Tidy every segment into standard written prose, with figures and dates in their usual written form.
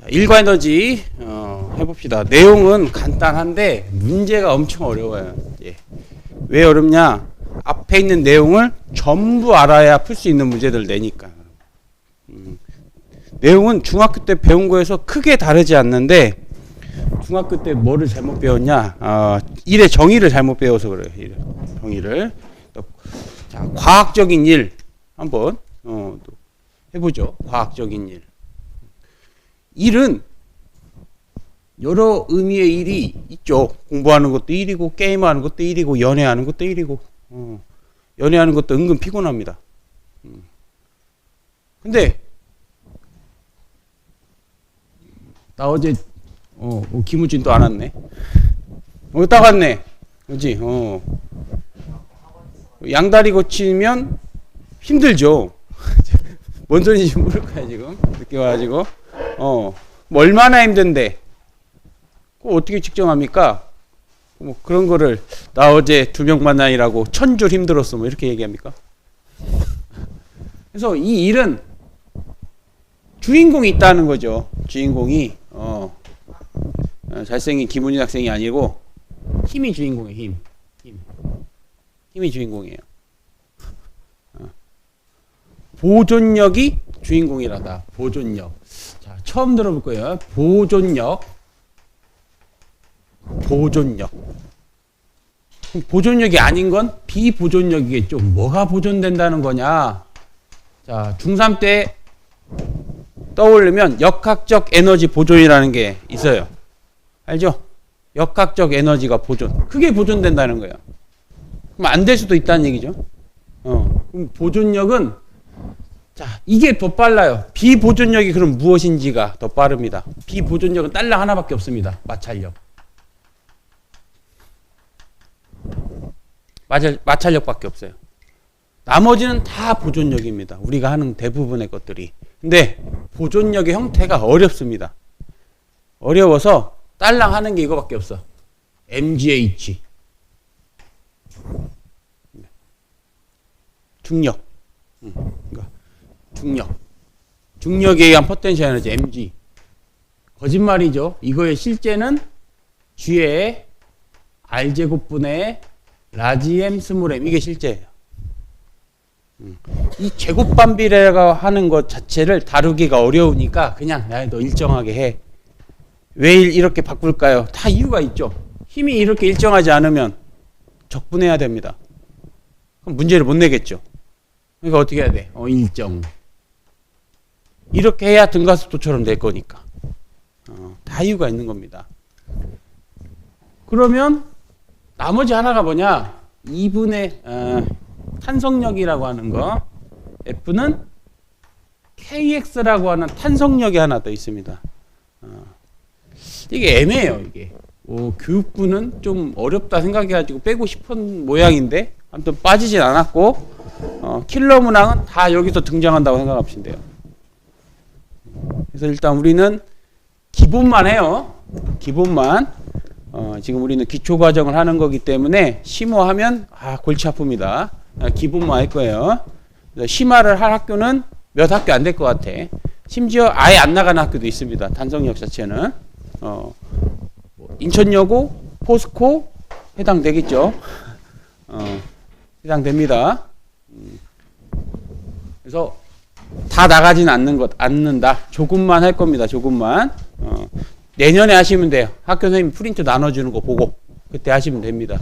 일과 에너지 해봅시다. 내용은 간단한데 문제가 엄청 어려워요. 예. 왜 어렵냐? 앞에 있는 내용을 전부 알아야 풀 수 있는 문제들 내니까. 내용은 중학교 때 배운 거에서 크게 다르지 않는데 중학교 때 뭐를 잘못 배웠냐? 일의 정의를 잘못 배워서 그래요. 일의 정의를. 자, 과학적인 일 한번 또 해보죠. 과학적인 일. 일은 여러 의미의 일이 있죠. 공부하는 것도 일이고 게임하는 것도 일이고 연애하는 것도 일이고 연애하는 것도 은근 피곤합니다. 근데 나 어제 김우진 또 안 왔네. 딱 왔네. 그렇지? 양다리 고치면 힘들죠. 뭔 소리인지 모를 거야 지금. 늦게 와가지고 뭐 얼마나 힘든데 그거 어떻게 측정합니까? 뭐 그런 거를 나 어제 2명 만나느라고 1000줄 힘들었어 뭐 이렇게 얘기합니까? 그래서 이 일은 주인공이 있다는 거죠. 주인공이 잘생긴 김훈인 학생이 아니고 힘이 주인공이에요. 힘이 주인공이에요. 보존력이 주인공이라다. 보존력. 자, 처음 들어볼 거예요. 보존력. 보존력이 아닌 건 비보존력이겠죠. 뭐가 보존된다는 거냐? 자, 중3 때 떠올리면 역학적 에너지 보존이라는 게 있어요. 알죠? 역학적 에너지가 보존. 그게 보존된다는 거예요. 그럼 안 될 수도 있다는 얘기죠. 그럼 보존력은 자, 이게 더 빨라요. 비보존력이 그럼 무엇인지가 더 빠릅니다. 비보존력은 딸랑 하나밖에 없습니다. 마찰력. 마찰력밖에 없어요. 나머지는 다 보존력입니다. 우리가 하는 대부분의 것들이. 근데 보존력의 형태가 어렵습니다. 어려워서 딸랑 하는 게 이거밖에 없어. MGH. 중력. 중력에 의한 포텐셜 에너지 mg. 거짓말이죠. 이거의 실제는 G의 R제곱분의 라지 M 스몰 M 이게 실제예요. 이 제곱반비례라고 하는 것 자체를 다루기가 어려우니까 그냥 야, 너 일정하게 해. 왜 이렇게 바꿀까요? 다 이유가 있죠. 힘이 이렇게 일정하지 않으면 적분해야 됩니다. 그럼 문제를 못 내겠죠. 그러니까 어떻게 해야 돼? 일정. 이렇게 해야 등가속도처럼 될 거니까. 다 이유가 있는 겁니다. 그러면 나머지 하나가 뭐냐? 2분의 탄성력이라고 하는 거. F는 KX라고 하는 탄성력이 하나 더 있습니다. 이게 애매해요. 이게 교육부는 좀 어렵다 생각해가지고 빼고 싶은 모양인데 아무튼 빠지진 않았고 킬러 문항은 다 여기서 등장한다고 생각하시면 돼요. 그래서 일단 우리는 기본만 해요. 기본만. 지금 우리는 기초 과정을 하는 거기 때문에 심오하면 골치 아픕니다. 기본만 할 거예요. 심화를 할 학교는 몇 학교 안 될 것 같아. 심지어 아예 안 나가는 학교도 있습니다. 탄성력 자체는. 인천여고, 포스코 해당되겠죠. 해당됩니다. 그래서 다 나가진 않는다. 조금만 할 겁니다. 조금만. 내년에 하시면 돼요. 학교 선생님이 프린트 나눠주는 거 보고 그때 하시면 됩니다.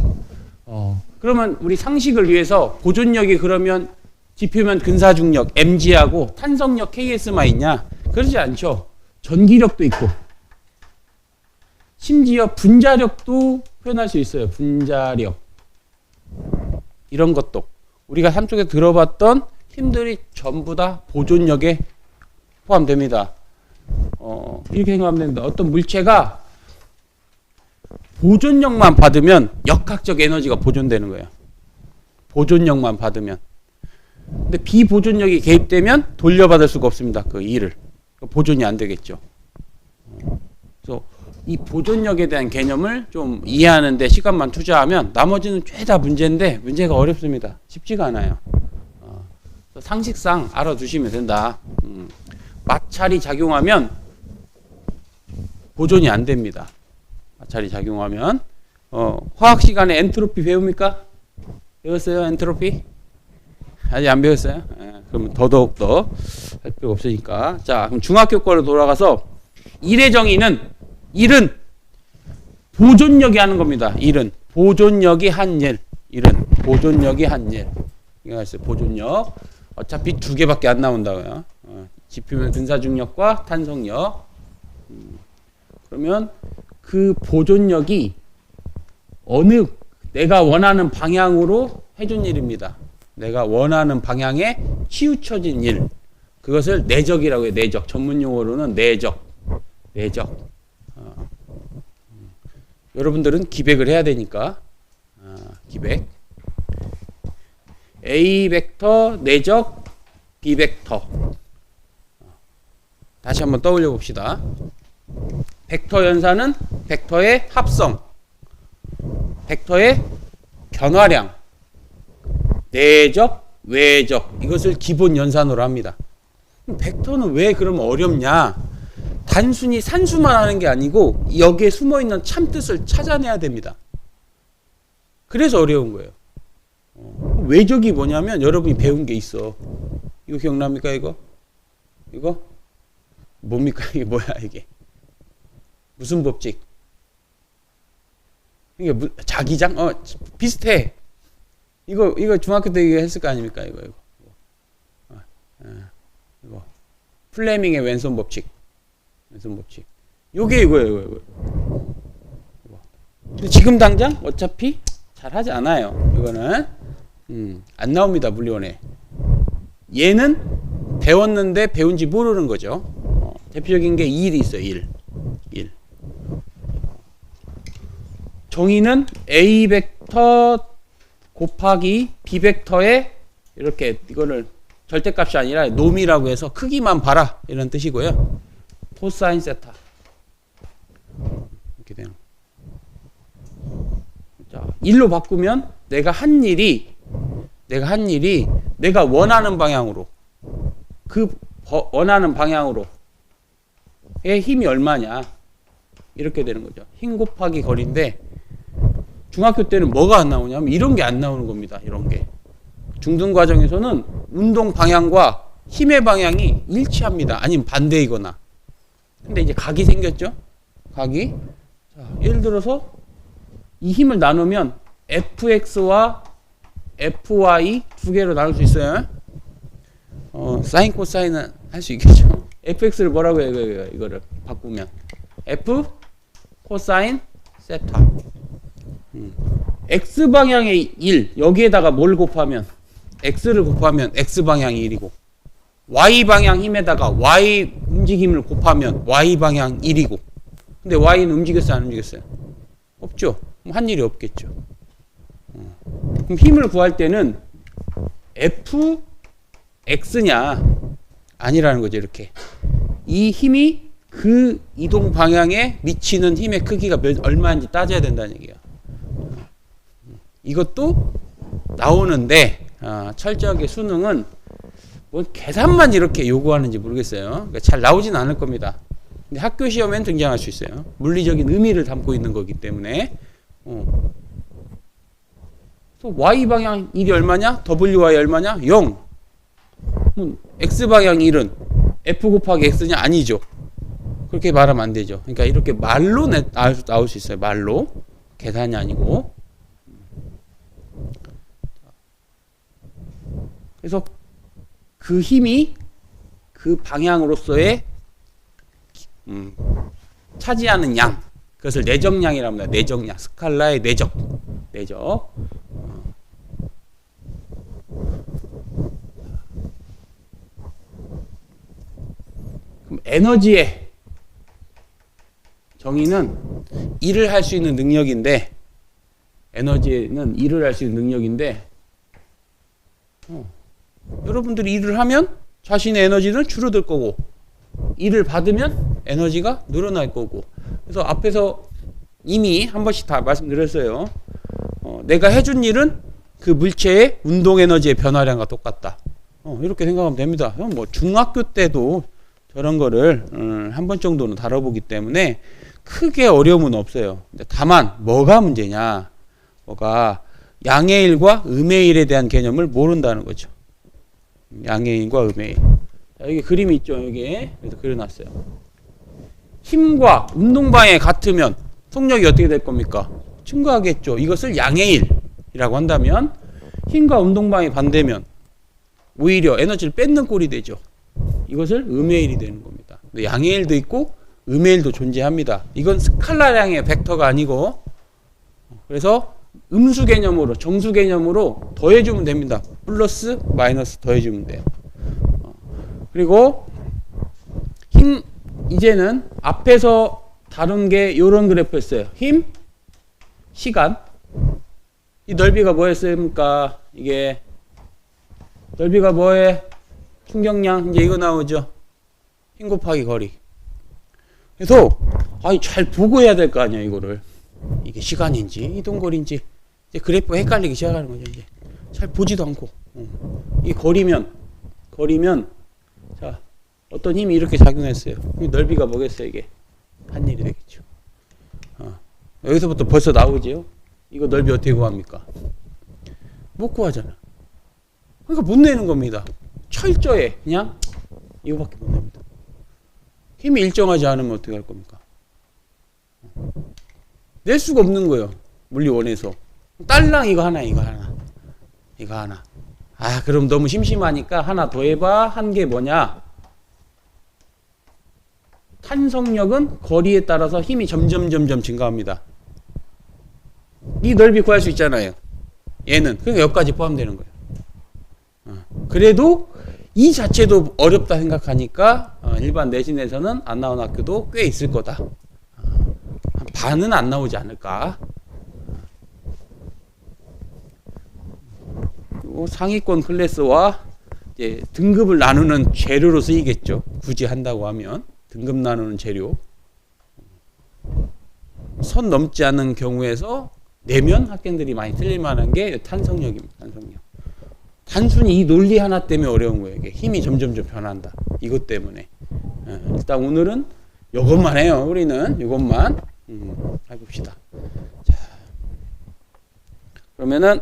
그러면 우리 상식을 위해서 보존력이 그러면 지표면 근사중력 mg하고 탄성력 ks만 있냐? 그러지 않죠. 전기력도 있고 심지어 분자력도 표현할 수 있어요. 분자력. 이런 것도 우리가 삶 속에 들어봤던 힘들이 전부 다 보존력에 포함됩니다. 이렇게 생각하면 됩니다. 어떤 물체가 보존력만 받으면 역학적 에너지가 보존되는 거예요. 보존력만 받으면. 근데 비보존력이 개입되면 돌려받을 수가 없습니다. 그 일을. 보존이 안 되겠죠. 그래서 이 보존력에 대한 개념을 좀 이해하는데 시간만 투자하면 나머지는 죄다 문제인데 문제가 어렵습니다. 쉽지가 않아요. 상식상 알아두시면 된다. 마찰이 작용하면 보존이 안 됩니다. 마찰이 작용하면. 화학 시간에 엔트로피 배웁니까? 배웠어요? 엔트로피? 아직 안 배웠어요? 그러면 더더욱 할 필요가 없으니까. 자, 그럼 중학교 거로 돌아가서 일의 정의는 일은 보존력이 하는 겁니다. 일은 보존력이 한 일. 일은 보존력이 한 일. 이거 있어요. 보존력. 어차피 두 개밖에 안 나온다고요. 지표면 근사중력과 탄성력. 그러면 그 보존력이 어느 내가 원하는 방향으로 해준 일입니다. 내가 원하는 방향에 치우쳐진 일. 그것을 내적이라고 해요. 내적. 전문 용어로는 내적. 여러분들은 기백을 해야 되니까. 기백. A 벡터, 내적, B 벡터. 다시 한번 떠올려 봅시다. 벡터 연산은 벡터의 합성, 벡터의 변화량, 내적, 외적, 이것을 기본 연산으로 합니다. 벡터는 왜 그러면 어렵냐? 단순히 산수만 하는 게 아니고 여기에 숨어있는 참뜻을 찾아내야 됩니다. 그래서 어려운 거예요. 외적이 뭐냐면 여러분이 배운 게 있어. 이거 기억납니까? 이거 뭡니까? 이게 뭐야 이게? 무슨 법칙? 이게 자기장? 비슷해. 이거 중학교 때 이거 했을 거 아닙니까? 이거. 플레밍의 왼손 법칙. 요게 이거예요. 근데 지금 당장 어차피 잘 하지 않아요. 이거는 안 나옵니다. 물리원에. 얘는 배웠는데 배운지 모르는 거죠. 대표적인 게 일이 있어요. 일. 정의는 A 벡터 곱하기 B 벡터에 이렇게 이거를 절대값이 아니라 놈이라고 해서 크기만 봐라 이런 뜻이고요. 코사인 세타 이렇게 되는. 자, 일로 바꾸면 내가 한 일이 내가 원하는 방향으로 원하는 방향으로의 힘이 얼마냐 이렇게 되는 거죠. 힘 곱하기 거리인데 중학교 때는 뭐가 안 나오냐면 이런 게 안 나오는 겁니다. 이런 게. 중등 과정에서는 운동 방향과 힘의 방향이 일치합니다. 아니면 반대이거나. 근데 이제 각이 생겼죠? 각이. 자, 예를 들어서 이 힘을 나누면 fx와 fy 두 개로 나눌 수 있어요. 사인 코사인은 할 수 있겠죠? fx를 뭐라고 해요? 이거를 바꾸면 f 코사인 세타. x방향의 1 여기에다가 뭘 곱하면 x를 곱하면 x방향이 1이고 y방향 힘에다가 y 움직임을 곱하면 y방향 1이고 근데 y는 움직였어요? 안 움직였어요? 없죠? 그럼 한 일이 없겠죠. 그럼 힘을 구할 때는 fx냐 아니라는 거죠. 이렇게 이 힘이 그 이동 방향에 미치는 힘의 크기가 얼마인지 따져야 된다는 얘기예요. 이것도 나오는데 철저하게 수능은 뭐 계산만 이렇게 요구하는지 모르겠어요. 그러니까 잘 나오진 않을 겁니다. 근데 학교 시험엔 등장할 수 있어요. 물리적인 의미를 담고 있는 거기 때문에. 또 y 방향 1이 얼마냐? WY 얼마냐? 0. x 방향 1은 f 곱하기 x냐? 아니죠. 그렇게 말하면 안 되죠. 그러니까 이렇게 말로 나올 수 있어요. 말로. 계산이 아니고. 그래서 그 힘이 그 방향으로서의 차지하는 양, 그것을 내적량이라고 합니다. 내적량, 스칼라의 내적. 그럼 에너지의 정의는 일을 할 수 있는 능력인데, 에너지는 일을 할 수 있는 능력인데, 여러분들이 일을 하면 자신의 에너지는 줄어들 거고 일을 받으면 에너지가 늘어날 거고 그래서 앞에서 이미 한 번씩 다 말씀드렸어요. 내가 해준 일은 그 물체의 운동 에너지의 변화량과 똑같다. 이렇게 생각하면 됩니다. 뭐 중학교 때도 저런 거를 한 번 정도는 다뤄보기 때문에 크게 어려움은 없어요. 다만 뭐가 문제냐? 뭐가 양의 일과 음의 일에 대한 개념을 모른다는 거죠. 양의 일과 음의 일. 자, 여기 그림이 있죠. 여기 그래서 그려놨어요. 힘과 운동방해 같으면 속력이 어떻게 될 겁니까? 증가하겠죠. 이것을 양의 일이라고 한다면 힘과 운동방해 반대면 오히려 에너지를 뺏는 꼴이 되죠. 이것을 음의 일이 되는 겁니다. 양의 일도 있고 음의 일도 존재합니다. 이건 스칼라량의 벡터가 아니고, 그래서 음수 개념으로, 정수 개념으로 더해주면 됩니다. 플러스 마이너스 더해주면 돼요. 그리고 힘, 이제는 앞에서 다룬 게 이런 그래프였어요. 힘, 시간. 이 넓이가 뭐였습니까? 이게 넓이가 뭐에? 충격량. 이제 이거 나오죠. 힘 곱하기 거리. 그래서 잘 보고 해야 될 거 아니야, 이거를. 이게 시간인지 이동거리인지 이제 그래프가 헷갈리기 시작하는 거죠. 이제 잘 보지도 않고 이 거리면 자, 어떤 힘이 이렇게 작용했어요. 이 넓이가 뭐겠어요? 이게 한 일이 되겠죠. 여기서부터 벌써 나오지요. 이거 넓이 어떻게 구합니까? 못 구하잖아. 그러니까 못 내는 겁니다. 철저해. 그냥 이거밖에 못 냅니다. 힘이 일정하지 않으면 어떻게 할 겁니까? 낼 수가 없는 거예요. 물리원에서. 딸랑 이거 하나. 그럼 너무 심심하니까 하나 더 해봐. 한 게 뭐냐? 탄성력은 거리에 따라서 힘이 점점 증가합니다. 이 넓이 구할 수 있잖아요. 얘는. 그러니까 여기까지 포함되는 거예요. 그래도 이 자체도 어렵다 생각하니까 일반 내신에서는 안 나온 학교도 꽤 있을 거다. 한 반은 안 나오지 않을까. 그리고 상위권 클래스와 이제 등급을 나누는 재료로 쓰이겠죠. 굳이 한다고 하면 등급 나누는 재료. 선 넘지 않는 경우에서 내면 학생들이 많이 틀릴 만한 게 탄성력입니다. 탄성력. 단순히 이 논리 하나 때문에 어려운 거예요. 이게 힘이 점점 변한다. 이것 때문에. 일단 오늘은 이것만 해요. 우리는 이것만 해봅시다. 자, 그러면은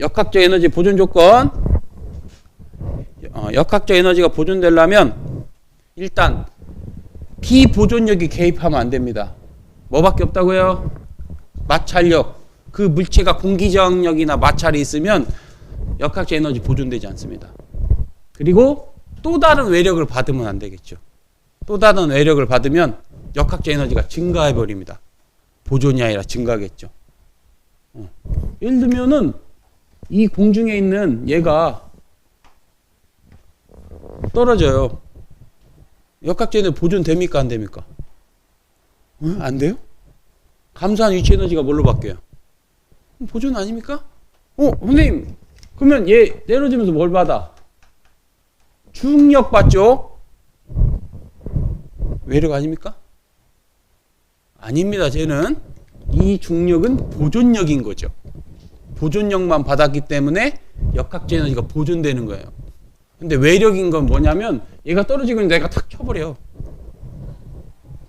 역학적 에너지 보존 조건. 역학적 에너지가 보존되려면 일단 비보존력이 개입하면 안 됩니다. 뭐밖에 없다고요? 마찰력. 그 물체가 공기저항력이나 마찰이 있으면 역학적 에너지 보존되지 않습니다. 그리고 또 다른 외력을 받으면 안 되겠죠. 또 다른 외력을 받으면 역학적 에너지가 증가해 버립니다. 보존이 아니라 증가겠죠. 예를 들면은 이 공중에 있는 얘가 떨어져요. 역학적 에너지 보존됩니까? 안 됩니까? 안 돼요? 감소한 위치 에너지가 뭘로 바뀌어요? 보존 아닙니까? 선생님, 그러면 얘 내려지면서 뭘 받아? 중력 받죠? 외력 아닙니까? 아닙니다. 쟤는 이 중력은 보존력인 거죠. 보존력만 받았기 때문에 역학적 에너지가 보존되는 거예요. 근데 외력인 건 뭐냐면 얘가 떨어지고 있는데 내가 탁 쳐버려.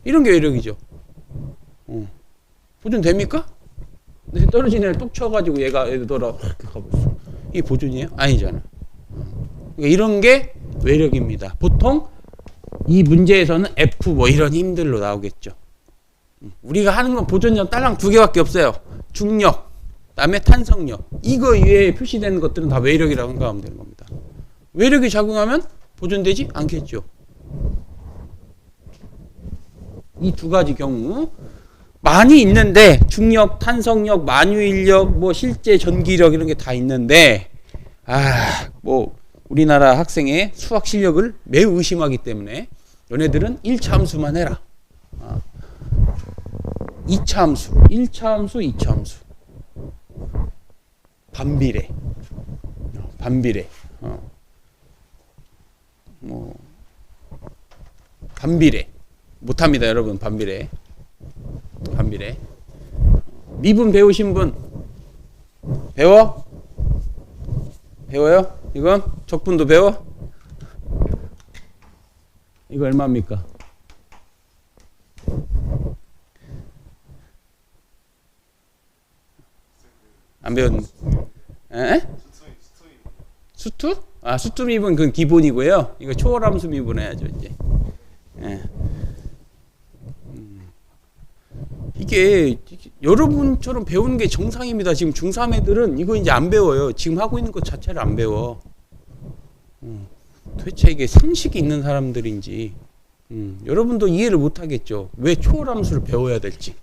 이런 게 외력이죠. 보존됩니까? 근데 떨어진 애를 뚝 쳐가지고 얘가 돌아 가버렸어. 이게 보존이에요? 아니잖아. 그러니까 이런 게 외력입니다. 보통 이 문제에서는 F 뭐 이런 힘들로 나오겠죠. 우리가 하는 건 보존력 딸랑 두 개밖에 없어요. 중력, 그다음에 탄성력. 이거 위에 표시되는 것들은 다 외력이라고 생각하면 되는 겁니다. 외력이 작용하면 보존되지 않겠죠. 이 두 가지 경우 많이 있는데 중력, 탄성력, 만유인력, 뭐 실제 전기력 이런 게 다 있는데 뭐 우리나라 학생의 수학 실력을 매우 의심하기 때문에 너네들은 1차 함수만 해라. 2차 함수, 1차 함수, 2차 함수. 반비례. 반비례. 못합니다, 여러분. 반비례. 미분 배우신 분 배워요? 이건 적분도 배워? 이거 얼마입니까? 안 배운? 에? 수투? 아, 수투 미분 그건 기본이고요. 이거 초월함수 미분해야죠 이제. 예. 이게 여러분처럼 배우는 게 정상입니다. 지금 중3 애들은 이거 이제 안 배워요. 지금 하고 있는 것 자체를 안 배워. 도대체 이게 상식이 있는 사람들인지 여러분도 이해를 못 하겠죠. 왜 초월함수를 배워야 될지.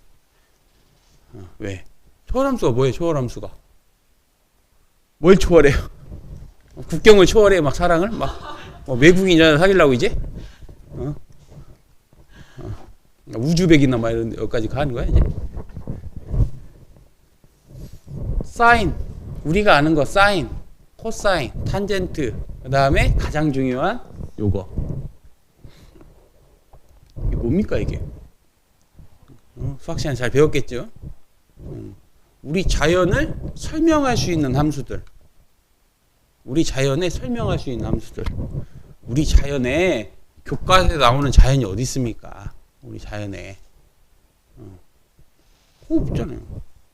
왜? 초월함수가 뭐예요? 초월함수가 뭘 초월해요? 국경을 초월해 막 사랑을 막 외국인이랑 사귀려고 이제 우즈벡이나 막 이런 데까지 가는 거야 이제. 사인, 우리가 아는 거 사인, 코사인, 탄젠트, 그 다음에 가장 중요한 요거. 이게 뭡니까 이게? 수학 시간에 잘 배웠겠죠? 우리 자연을 설명할 수 있는 함수들. 우리 자연에 설명할 수 있는 함수들. 우리 자연에 교과서에 나오는 자연이 어디 있습니까? 우리 자연에 없잖아요.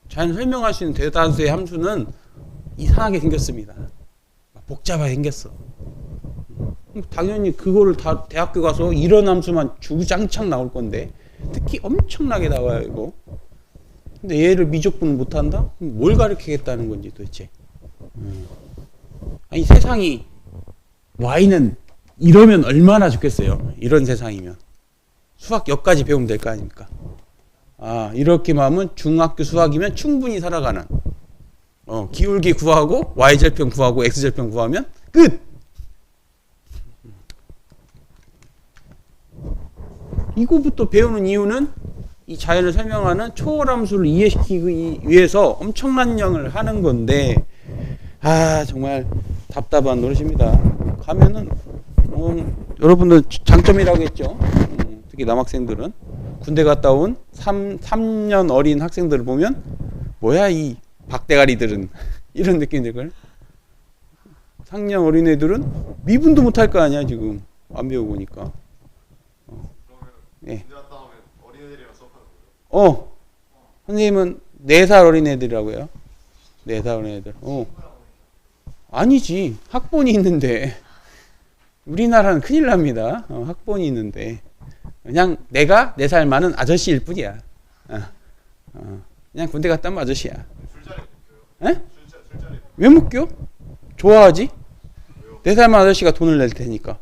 자연 설명할 수 있는 대다수의 함수는 이상하게 생겼습니다. 복잡하게 생겼어. 당연히 그거를 다 대학교 가서 이런 함수만 주구장창 나올 건데 특히 엄청나게 나와요 이거. 근데 얘를 미적분을 못한다? 그럼 뭘 가르치겠다는 건지 도대체. 아니 세상이 Y는 이러면 얼마나 좋겠어요. 이런 세상이면 수학 여기까지 배우면 될 거 아닙니까? 아, 이렇게만 하면 중학교 수학이면 충분히 살아가는. 기울기 구하고 Y절편 구하고 X절편 구하면 끝. 이거부터 배우는 이유는 이 자연을 설명하는 초월함수를 이해시키기 위해서 엄청난 양을 하는 건데, 아 정말 답답한 노릇입니다. 가면은 여러분들 장점이라고 했죠. 특히 남학생들은 군대 갔다 온 3년 어린 학생들을 보면 뭐야 이 박대가리들은 이런 느낌이 들걸. 3년 어린 애들은 미분도 못할 거 아니야 지금 안 배우고 오니까. 예. 선생님은 4살 어린 애들이라고요. 4살 어린 애들. 아니지. 학번이 있는데. 우리나라는 큰일 납니다. 학번이 있는데. 그냥 내가 4살 많은 아저씨일 뿐이야. 그냥 군대 갔다 오면 아저씨야. 에? 왜 못 껴? 좋아하지? 4살 많은 아저씨가 돈을 낼 테니까.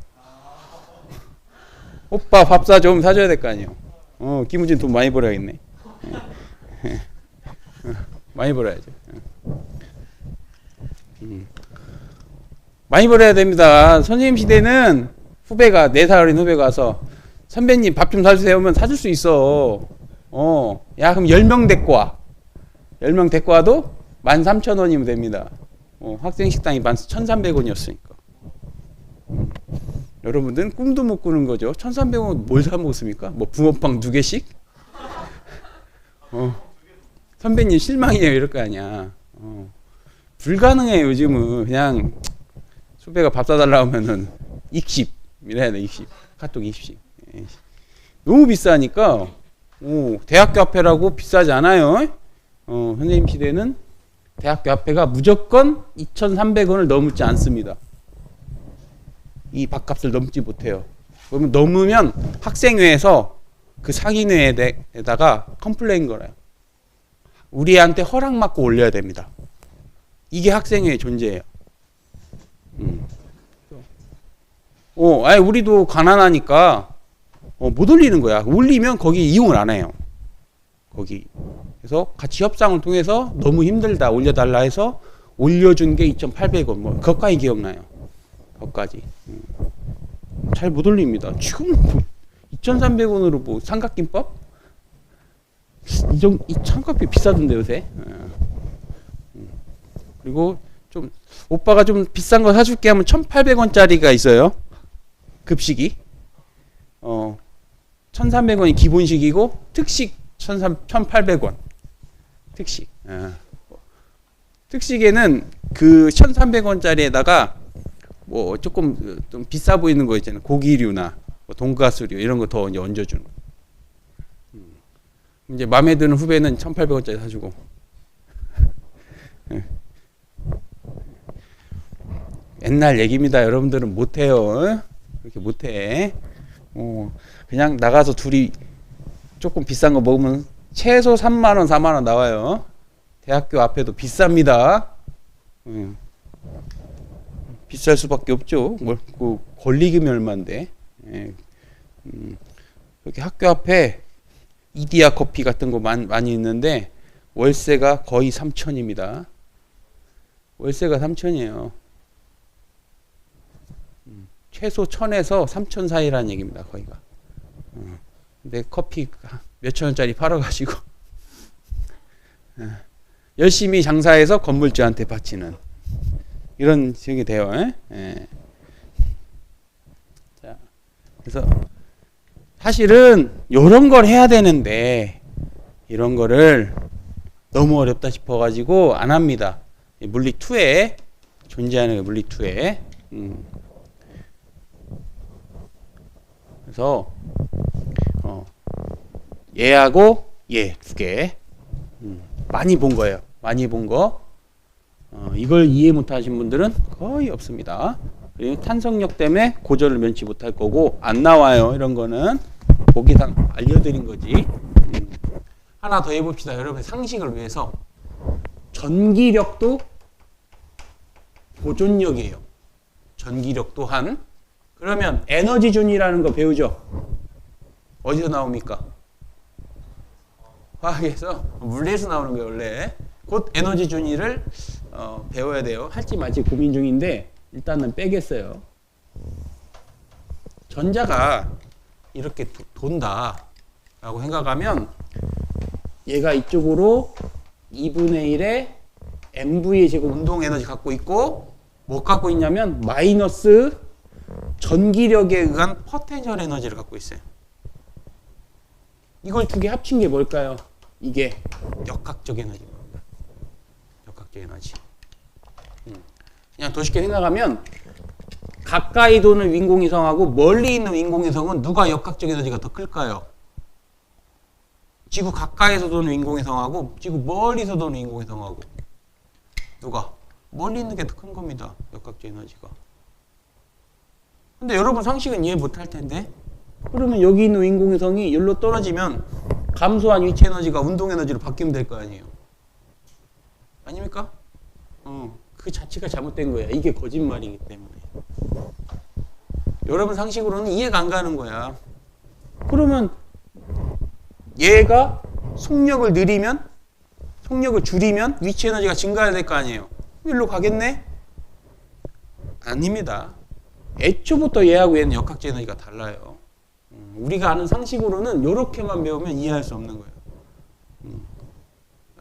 오빠 밥 사 좀 사줘야 될 거 아니에요. 김우진 돈 많이 벌어야겠네. 많이 벌어야죠. 많이 벌어야 됩니다. 선생님 시대는 후배가 4살 어린 후배가 와서 선배님 밥 좀 사주세요 하면 사줄 수 있어. 야 그럼 10명 데리고 와. 10명 데리고 와도 13,000원이면 됩니다. 학생 식당이 1,300원이었으니까. 여러분들은 꿈도 못 꾸는 거죠. 1,300원 뭘 사 먹습니까? 뭐 붕어빵 2개씩? 선배님 실망이에요 이럴 거 아니야. 불가능해 요즘은. 그냥 수배가 밥 사달라 하면은 익십 이래야 돼. 익십 카톡 익십. 너무 비싸니까 대학교 앞에라고 비싸지 않아요. 선생님 시대는 대학교 앞에가 무조건 2,300원을 넘지 않습니다. 이 밥값을 넘지 못해요. 그러면 넘으면 학생회에서 그 상인회에다가 컴플레인 걸어요. 우리한테 허락 받고 올려야 됩니다. 이게 학생회의 존재예요. 아니 우리도 가난하니까 못 올리는 거야. 올리면 거기 이용을 안 해요. 거기. 그래서 같이 협상을 통해서 너무 힘들다 올려달라 해서 올려준 게 2,800원. 뭐 그것까지 기억나요. 그것까지. 잘 못 올립니다. 지금 2,300원으로 뭐 삼각김밥? 이 삼각김 비싸던데 요새. 그리고 좀 오빠가 좀 비싼 거 사줄게 하면 1,800원짜리가 있어요. 급식이. 1,300원이 기본식이고 특식 1,800원. 특식. 특식에는 그 1,300원짜리에다가 뭐 조금 좀 비싸 보이는 거 있잖아요. 고기류나 뭐 돈가스류 이런 거 더 이제 얹어주는 거. 이제 마음에 드는 후배는 1,800원짜리 사주고. 옛날 얘기입니다. 여러분들은 못해요. 그렇게 못해. 그냥 나가서 둘이 조금 비싼 거 먹으면 최소 3만원, 4만원 나와요. 대학교 앞에도 비쌉니다. 비쌀 수밖에 없죠. 그 권리금이 얼마인데. 여기 학교 앞에 이디야 커피 같은 거 많이 있는데 월세가 거의 3천입니다. 월세가 3천이에요. 최소 1,000에서 3천 사이라는 얘기입니다. 거기가. 근데 커피 몇천 원짜리 팔아가지고 열심히 장사해서 건물주한테 바치는 이런 식이 돼요. 자, 그래서 사실은 이런 걸 해야 되는데 이런 거를 너무 어렵다 싶어가지고 안 합니다. 물리 2에 존재하는 물리 2에. 그래서 얘하고 얘 두 개 많이 본 거예요. 많이 본 거. 이걸 이해 못하신 분들은 거의 없습니다. 그리고 탄성력 때문에 고절을 면치 못할 거고 안 나와요. 이런 거는 보기상 알려드린 거지. 하나 더 해봅시다. 여러분의 상식을 위해서. 전기력도 보존력이에요. 전기력 또한. 그러면 에너지준이라는 거 배우죠? 어디서 나옵니까? 화학에서, 물리에서 나오는 거예요, 원래. 곧 에너지준위를 배워야 돼요. 할지 말지 고민 중인데 일단은 빼겠어요. 전자가 이렇게 돈다 라고 생각하면 얘가 이쪽으로 2분의 1의 mv의 제곱 운동 에너지 갖고 있고 뭐 갖고 있냐면 마이너스 전기력에 의한 포텐셜 에너지를 갖고 있어요. 이걸 두 개 합친 게 뭘까요? 이게 역학적 에너지입니다. 역학적 에너지. 그냥 더 쉽게 생각하면 가까이 도는 인공위성하고 멀리 있는 인공위성은 누가 역학적 에너지가 더 클까요? 지구 가까이서 도는 인공위성하고 지구 멀리서 도는 인공위성하고 누가? 멀리 있는 게 더 큰 겁니다. 역학적 에너지가. 근데 여러분 상식은 이해 못할 텐데 그러면 여기 있는 인공위성이 여기로 떨어지면 감소한 위치 에너지가 운동 에너지로 바뀌면 될 거 아니에요. 아닙니까? 그 자체가 잘못된 거야. 이게 거짓말이기 때문에. 여러분 상식으로는 이해가 안 가는 거야. 그러면 얘가 속력을 느리면 속력을 줄이면 위치 에너지가 증가해야 될 거 아니에요. 일로 가겠네? 아닙니다. 애초부터 얘하고 얘는 역학적 에너지가 달라요. 우리가 아는 상식으로는 이렇게만 배우면 이해할 수 없는 거예요.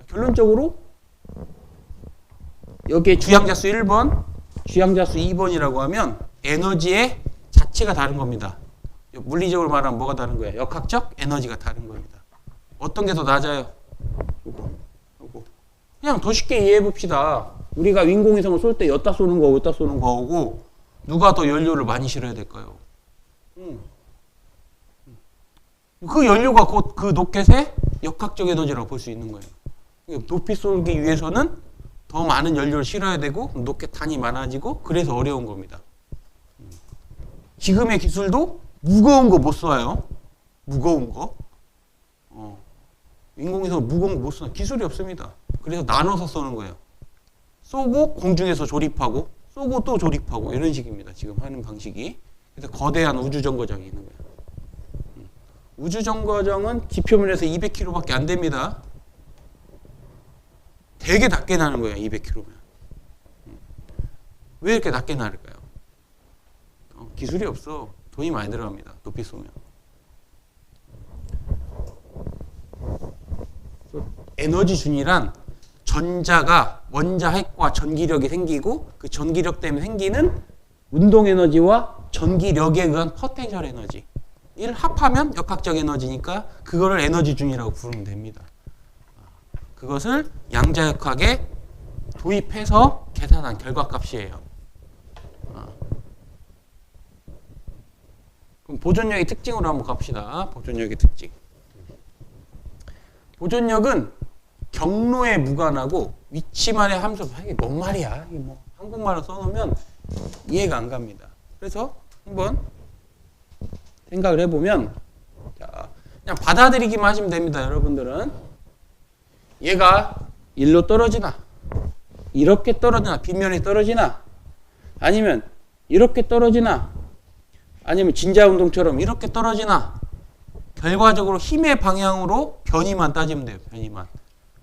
결론적으로 여기에 주양자수 1번, 주양자수 2번이라고 하면 에너지의 자체가 다른 겁니다. 물리적으로 말하면 뭐가 다른 거예요? 역학적 에너지가 다른 겁니다. 어떤 게 더 낮아요? 요거. 그냥 더 쉽게 이해해 봅시다. 우리가 인공위성을 쏠 때 여기다 쏘는 거, 여기다 쏘는 거하고 누가 더 연료를 많이 실어야 될까요? 그 연료가 곧 그 로켓의 역학적 에너지라고 볼 수 있는 거예요. 높이 쏘기 위해서는 더 많은 연료를 실어야 되고 로켓 단이 많아지고 그래서 어려운 겁니다. 지금의 기술도 무거운 거 못 쏴요. 무거운 거. 인공위성 무거운 거 못 쏘는 기술이 없습니다. 그래서 나눠서 쏘는 거예요. 쏘고 공중에서 조립하고 쏘고 또 조립하고 이런 식입니다. 지금 하는 방식이. 그래서 거대한 우주정거장이 있는 거예요. 우주정거장은 지표면에서 200km밖에 안 됩니다. 되게 낮게 나는 거예요. 200km면. 왜 이렇게 낮게 나를까요? 기술이 없어. 돈이 많이 들어갑니다. 높이 쏘면. 에너지준이란 전자가 원자 핵과 전기력이 생기고 그 전기력 때문에 생기는 운동 에너지와 전기력에 의한 포텐셜 에너지 를 합하면 역학적 에너지니까 그거를 에너지준이라고 부르면 됩니다. 그것을 양자역학에 도입해서 계산한 결과값이에요. 그럼 보존력의 특징으로 한번 갑시다. 보존력의 특징. 보존력은 경로에 무관하고 위치만의 함수. 이게 뭔 말이야? 이게 뭐 한국말로 써놓으면 이해가 안 갑니다. 그래서 한번 생각을 해보면, 자, 그냥 받아들이기만 하시면 됩니다. 여러분들은 얘가 일로 떨어지나, 이렇게 떨어지나, 빗면이 떨어지나, 아니면 이렇게 떨어지나, 아니면 진자운동처럼 이렇게 떨어지나, 결과적으로 힘의 방향으로 변이만 따지면 돼요.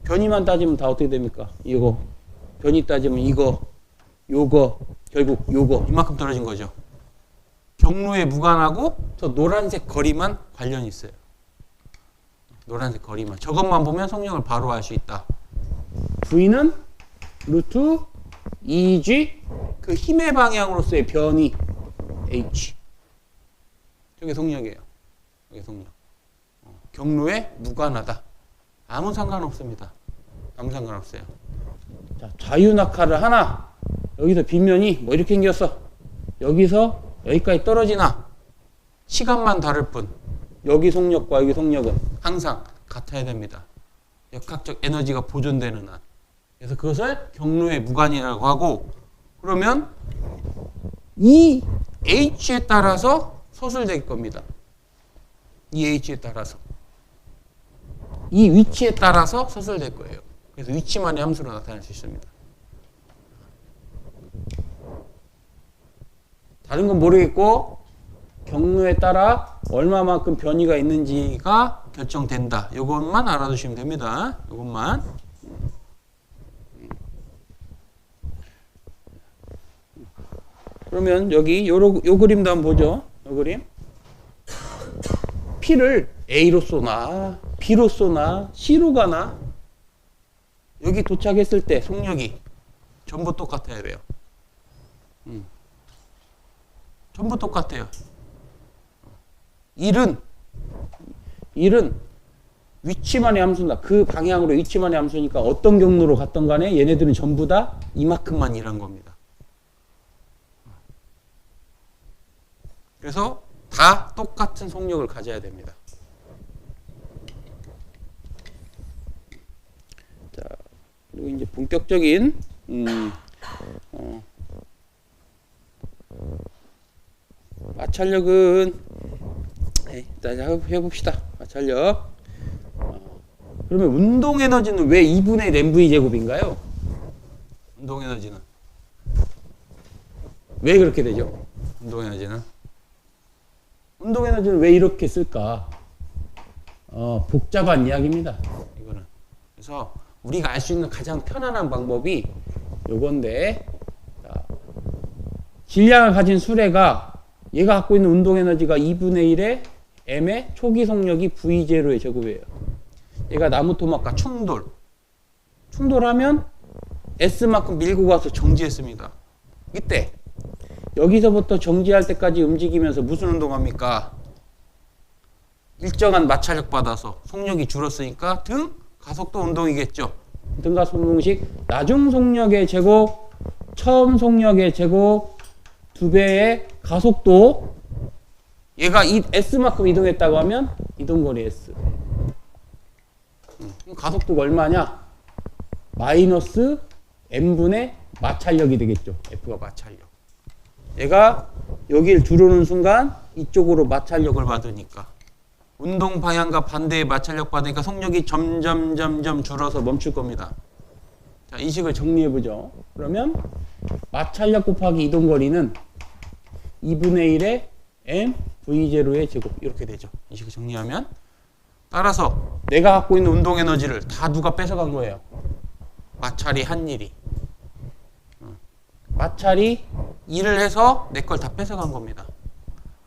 변이만 따지면 다 어떻게 됩니까? 이거 변이 따지면 이거, 요거, 결국 요거 이만큼 떨어진 거죠. 경로에 무관하고 저 노란색 거리만 관련이 있어요. 노란색 거리만. 저것만 보면 속력을 바로 알 수 있다. V는 루트 2G 그 힘의 방향으로서의 변이 H. 저게 속력이에요. 저게 속력. 경로에 무관하다. 아무 상관없습니다. 아무 상관없어요. 자, 자유낙하를 하나. 여기서 빗면이 뭐 이렇게 생겼어. 여기서 여기까지 떨어지나. 시간만 다를 뿐. 여기 속력과 여기 속력은 항상 같아야 됩니다. 역학적 에너지가 보존되는 한. 그래서 그것을 경로의 무관이라고 하고, 그러면 이 H에 따라서 서술될 겁니다. 이 H에 따라서. 이 위치에 따라서 서술될 거예요. 그래서 위치만의 함수로 나타낼 수 있습니다. 다른 건 모르겠고 경로에 따라 얼마만큼 변이가 있는지가 결정된다. 이것만 알아두시면 됩니다. 이것만. 그러면 여기 요 그림도 한번 보죠. 요 그림. P를 A로 쏘나 B로 쏘나 C로 가나, 여기 도착했을 때 속력이 전부 똑같아야 돼요. 전부 똑같아요. 일은 위치만의 함수다. 그 방향으로 위치만의 함수니까 어떤 경로로 갔던 간에 얘네들은 전부 다 이만큼만 일한 겁니다. 그래서 다 똑같은 속력을 가져야 됩니다. 자, 그리고 이제 본격적인 마찰력은 일단 해봅시다. 마찰력. 그러면 운동 에너지는 왜 2분의 1 mv 제곱인가요? 운동 에너지는 왜 그렇게 되죠? 운동 에너지는 왜 이렇게 쓸까? 복잡한 이야기입니다. 이거는. 그래서 우리가 알 수 있는 가장 편안한 방법이 요건데, 자, 질량을 가진 수레가 얘가 갖고 있는 운동 에너지가 2분의 1의 m의 초기 속력이 V0의 제곱이에요. 얘가 나무 토막과 충돌하면 S만큼 밀고 가서 정지했습니다. 이때 여기서부터 정지할 때까지 움직이면서 무슨 운동합니까? 일정한 마찰력 받아서 속력이 줄었으니까 등 가속도 운동이겠죠. 등 가속도 운동식 나중 속력의 제곱, 처음 속력의 제곱 2배의 가속도. 얘가 이 S만큼 이동했다고 하면 이동거리 S. 가속도가 얼마냐? 마이너스 M분의 마찰력이 되겠죠. F가 마찰력. 얘가 여길 들어오는 순간 이쪽으로 마찰력을 받으니까, 운동 방향과 반대의 마찰력 받으니까 속력이 점점 줄어서 멈출 겁니다. 자, 이 식을 정리해보죠. 그러면 마찰력 곱하기 이동거리는 2분의 1의 m v0의 제곱, 이렇게 되죠. 이 식을 정리하면. 따라서 내가 갖고 있는 운동 에너지를 다 누가 뺏어간 거예요? 마찰이 한 일이. 마찰이 일을 해서 내 걸 다 뺏어간 겁니다.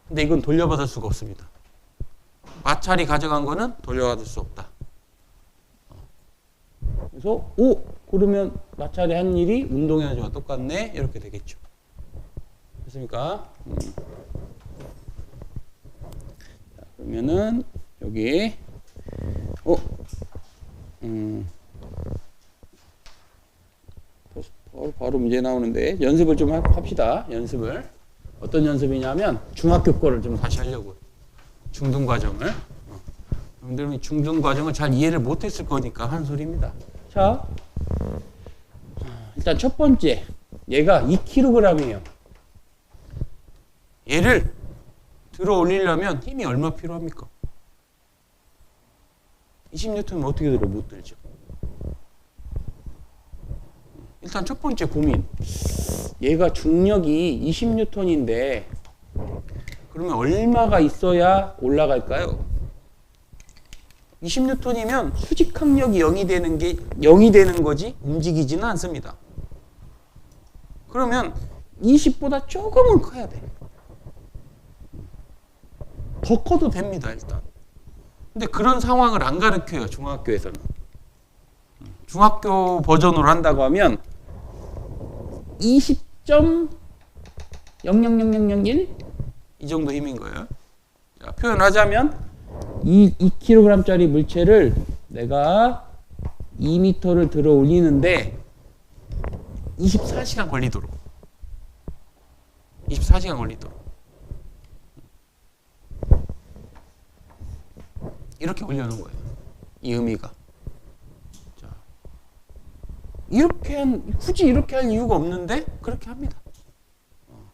근데 이건 돌려받을 수가 없습니다. 마찰이 가져간 거는 돌려받을 수 없다. 그래서 그러면 마찰이 한 일이 운동 에너지와 똑같네, 이렇게 되겠죠. 됐습니까? 자, 그러면은 여기 바로 문제 나오는데 연습을 좀 합시다. 연습을. 어떤 연습이냐면 중학교 거를 좀 다시 하려고요. 중등 과정을. 여러분들은 중등 과정을 잘 이해를 못했을 거니까 하는 소리입니다. 자, 일단 첫 번째, 얘가 2kg이에요. 얘를 들어 올리려면 힘이 얼마 필요합니까? 20N면 어떻게 들어? 못 들죠. 일단 첫 번째 고민. 얘가 중력이 20N인데 그러면 얼마가 있어야 올라갈까요? 20N이면 수직항력이 0이 되는 거지 움직이지는 않습니다. 그러면 20보다 조금은 커야 돼. 더 커도 됩니다, 일단. 근데 그런 상황을 안 가르쳐요, 중학교에서는. 중학교 버전으로 한다고 하면 20.00001? 이 정도 힘인 거예요. 자, 표현하자면 이 2kg짜리 물체를 내가 2m를 들어 올리는데 24시간 걸리도록. 24시간 걸리도록. 이렇게 올려놓은 거예요. 이 의미가. 자, 굳이 이렇게 할 이유가 없는데 그렇게 합니다.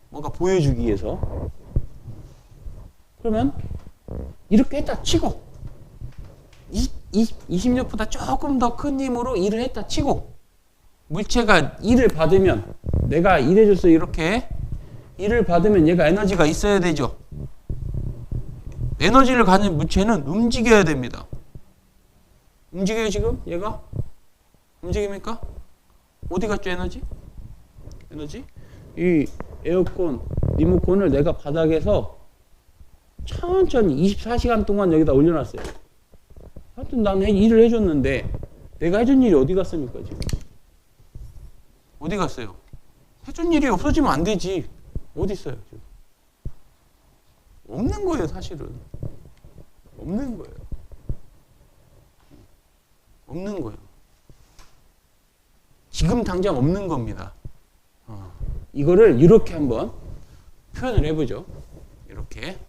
뭔가 보여주기 위해서. 그러면 이렇게 했다 치고 20N보다 조금 더 큰 힘으로 일을 했다 치고 물체가 일을 받으면 내가 일해줘서 이렇게 일을 받으면 얘가 에너지가 있어야 되죠. 에너지를 가진 물체는 움직여야 됩니다. 움직여요 지금? 얘가? 움직입니까? 어디 갔죠 에너지? 에너지? 이 에어컨 리모컨을 내가 바닥에서 천천히 24시간 동안 여기다 올려놨어요. 하여튼 나는 일을 해줬는데 내가 해준 일이 어디 갔습니까 지금? 어디 갔어요? 해준 일이 없어지면 안 되지. 어디 있어요 지금? 없는 거예요 사실은. 없는 거예요. 없는 거예요. 지금 당장 없는 겁니다. 이거를 이렇게 한번 표현을 해보죠. 이렇게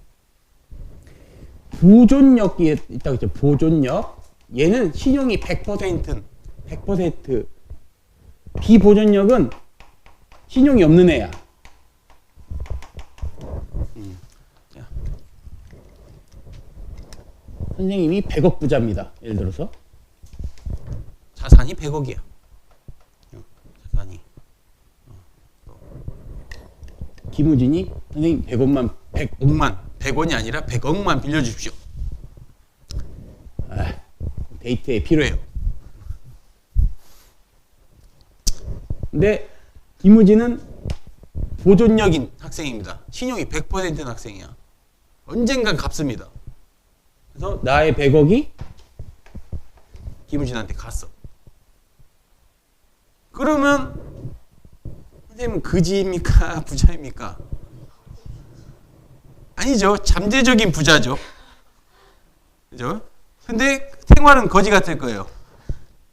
보존력이 있다고 했죠. 보존력. 얘는 신용이 100%. 비보존력은 신용이 없는 애야. 자. 선생님이 100억 부자입니다. 예를 들어서 자산이 100억이야. 자산이. 김우진이 선생님 100원이 아니라 100억만 빌려주십시오. 데이트에 필요해요. 근데 김우진은 보존력인 학생입니다. 신용이 100%인 학생이야. 언젠간 갚습니다. 그래서 나의 100억이 김우진한테 갔어. 그러면 선생님은 그지입니까? 부자입니까? 아니죠. 잠재적인 부자죠. 그죠? 근데 생활은 거지 같을 거예요.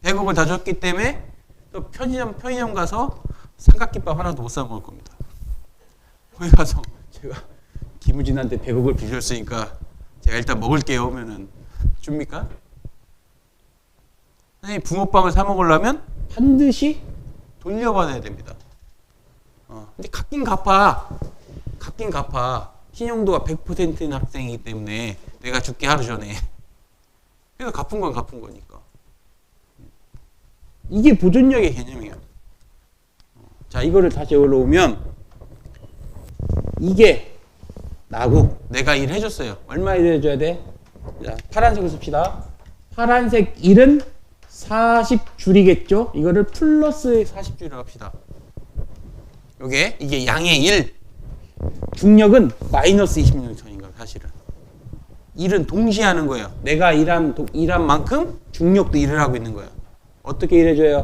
100억을 다 줬기 때문에 또 편의점 가서 삼각김밥 하나도 못 사 먹을 겁니다. 거기 가서 제가 김우진한테 100억을 빌렸으니까 제가 일단 먹을게요 하면은 줍니까? 선생님 붕어빵을 사 먹으려면 반드시 돌려받아야 됩니다. 근데 갚긴 갚아. 신용도가 100%인 학생이기 때문에 내가 죽기 하루 전에. 그래서 갚은 건 갚은 거니까. 이게 보존력의 개념이에요. 자, 이거를 다시 올라오면 이게 나고 내가 일해줬어요. 얼마 일해줘야 돼? 자, 파란색을 씁시다. 파란색 1은 40줄이겠죠? 이거를 플러스 40줄이라고 합시다. 이게 양의 1. 중력은 마이너스 26톤인 거예요, 사실은. 일은 동시에 하는 거예요. 내가 일한 만큼 중력도 일을 하고 있는 거예요. 어떻게 일해줘요?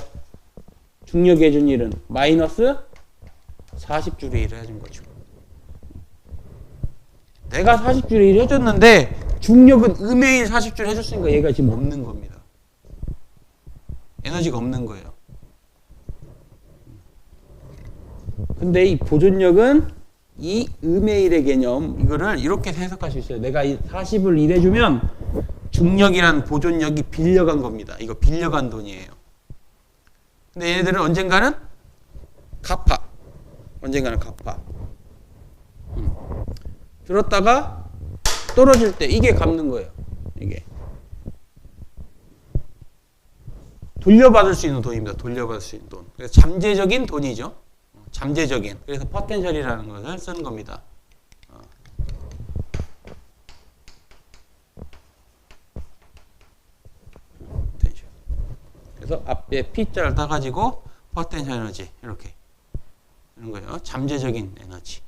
중력이 해준 일은 마이너스 40줄의 일을 해준 거죠. 내가 40줄의 일을 해줬는데 중력은 음의 1 40줄 해줬으니까 얘가 지금 없는 겁니다. 에너지가 없는 거예요. 근데 이 보존력은 이 음의 1의 개념, 이거를 이렇게 해석할 수 있어요. 내가 40을 일해주면 중력이란 보존력이 빌려간 겁니다. 이거 빌려간 돈이에요. 근데 얘네들은 언젠가는 갚아. 언젠가는 갚아. 들었다가 떨어질 때 이게 갚는 거예요. 이게. 돌려받을 수 있는 돈입니다. 돌려받을 수 있는 돈. 그래서 잠재적인 돈이죠. 잠재적인. 그래서 포텐셜이라는 것을 쓰는 겁니다. 그래서 앞에 P자를 따가지고 포텐셜 에너지 이렇게 이런 거예요. 잠재적인 에너지.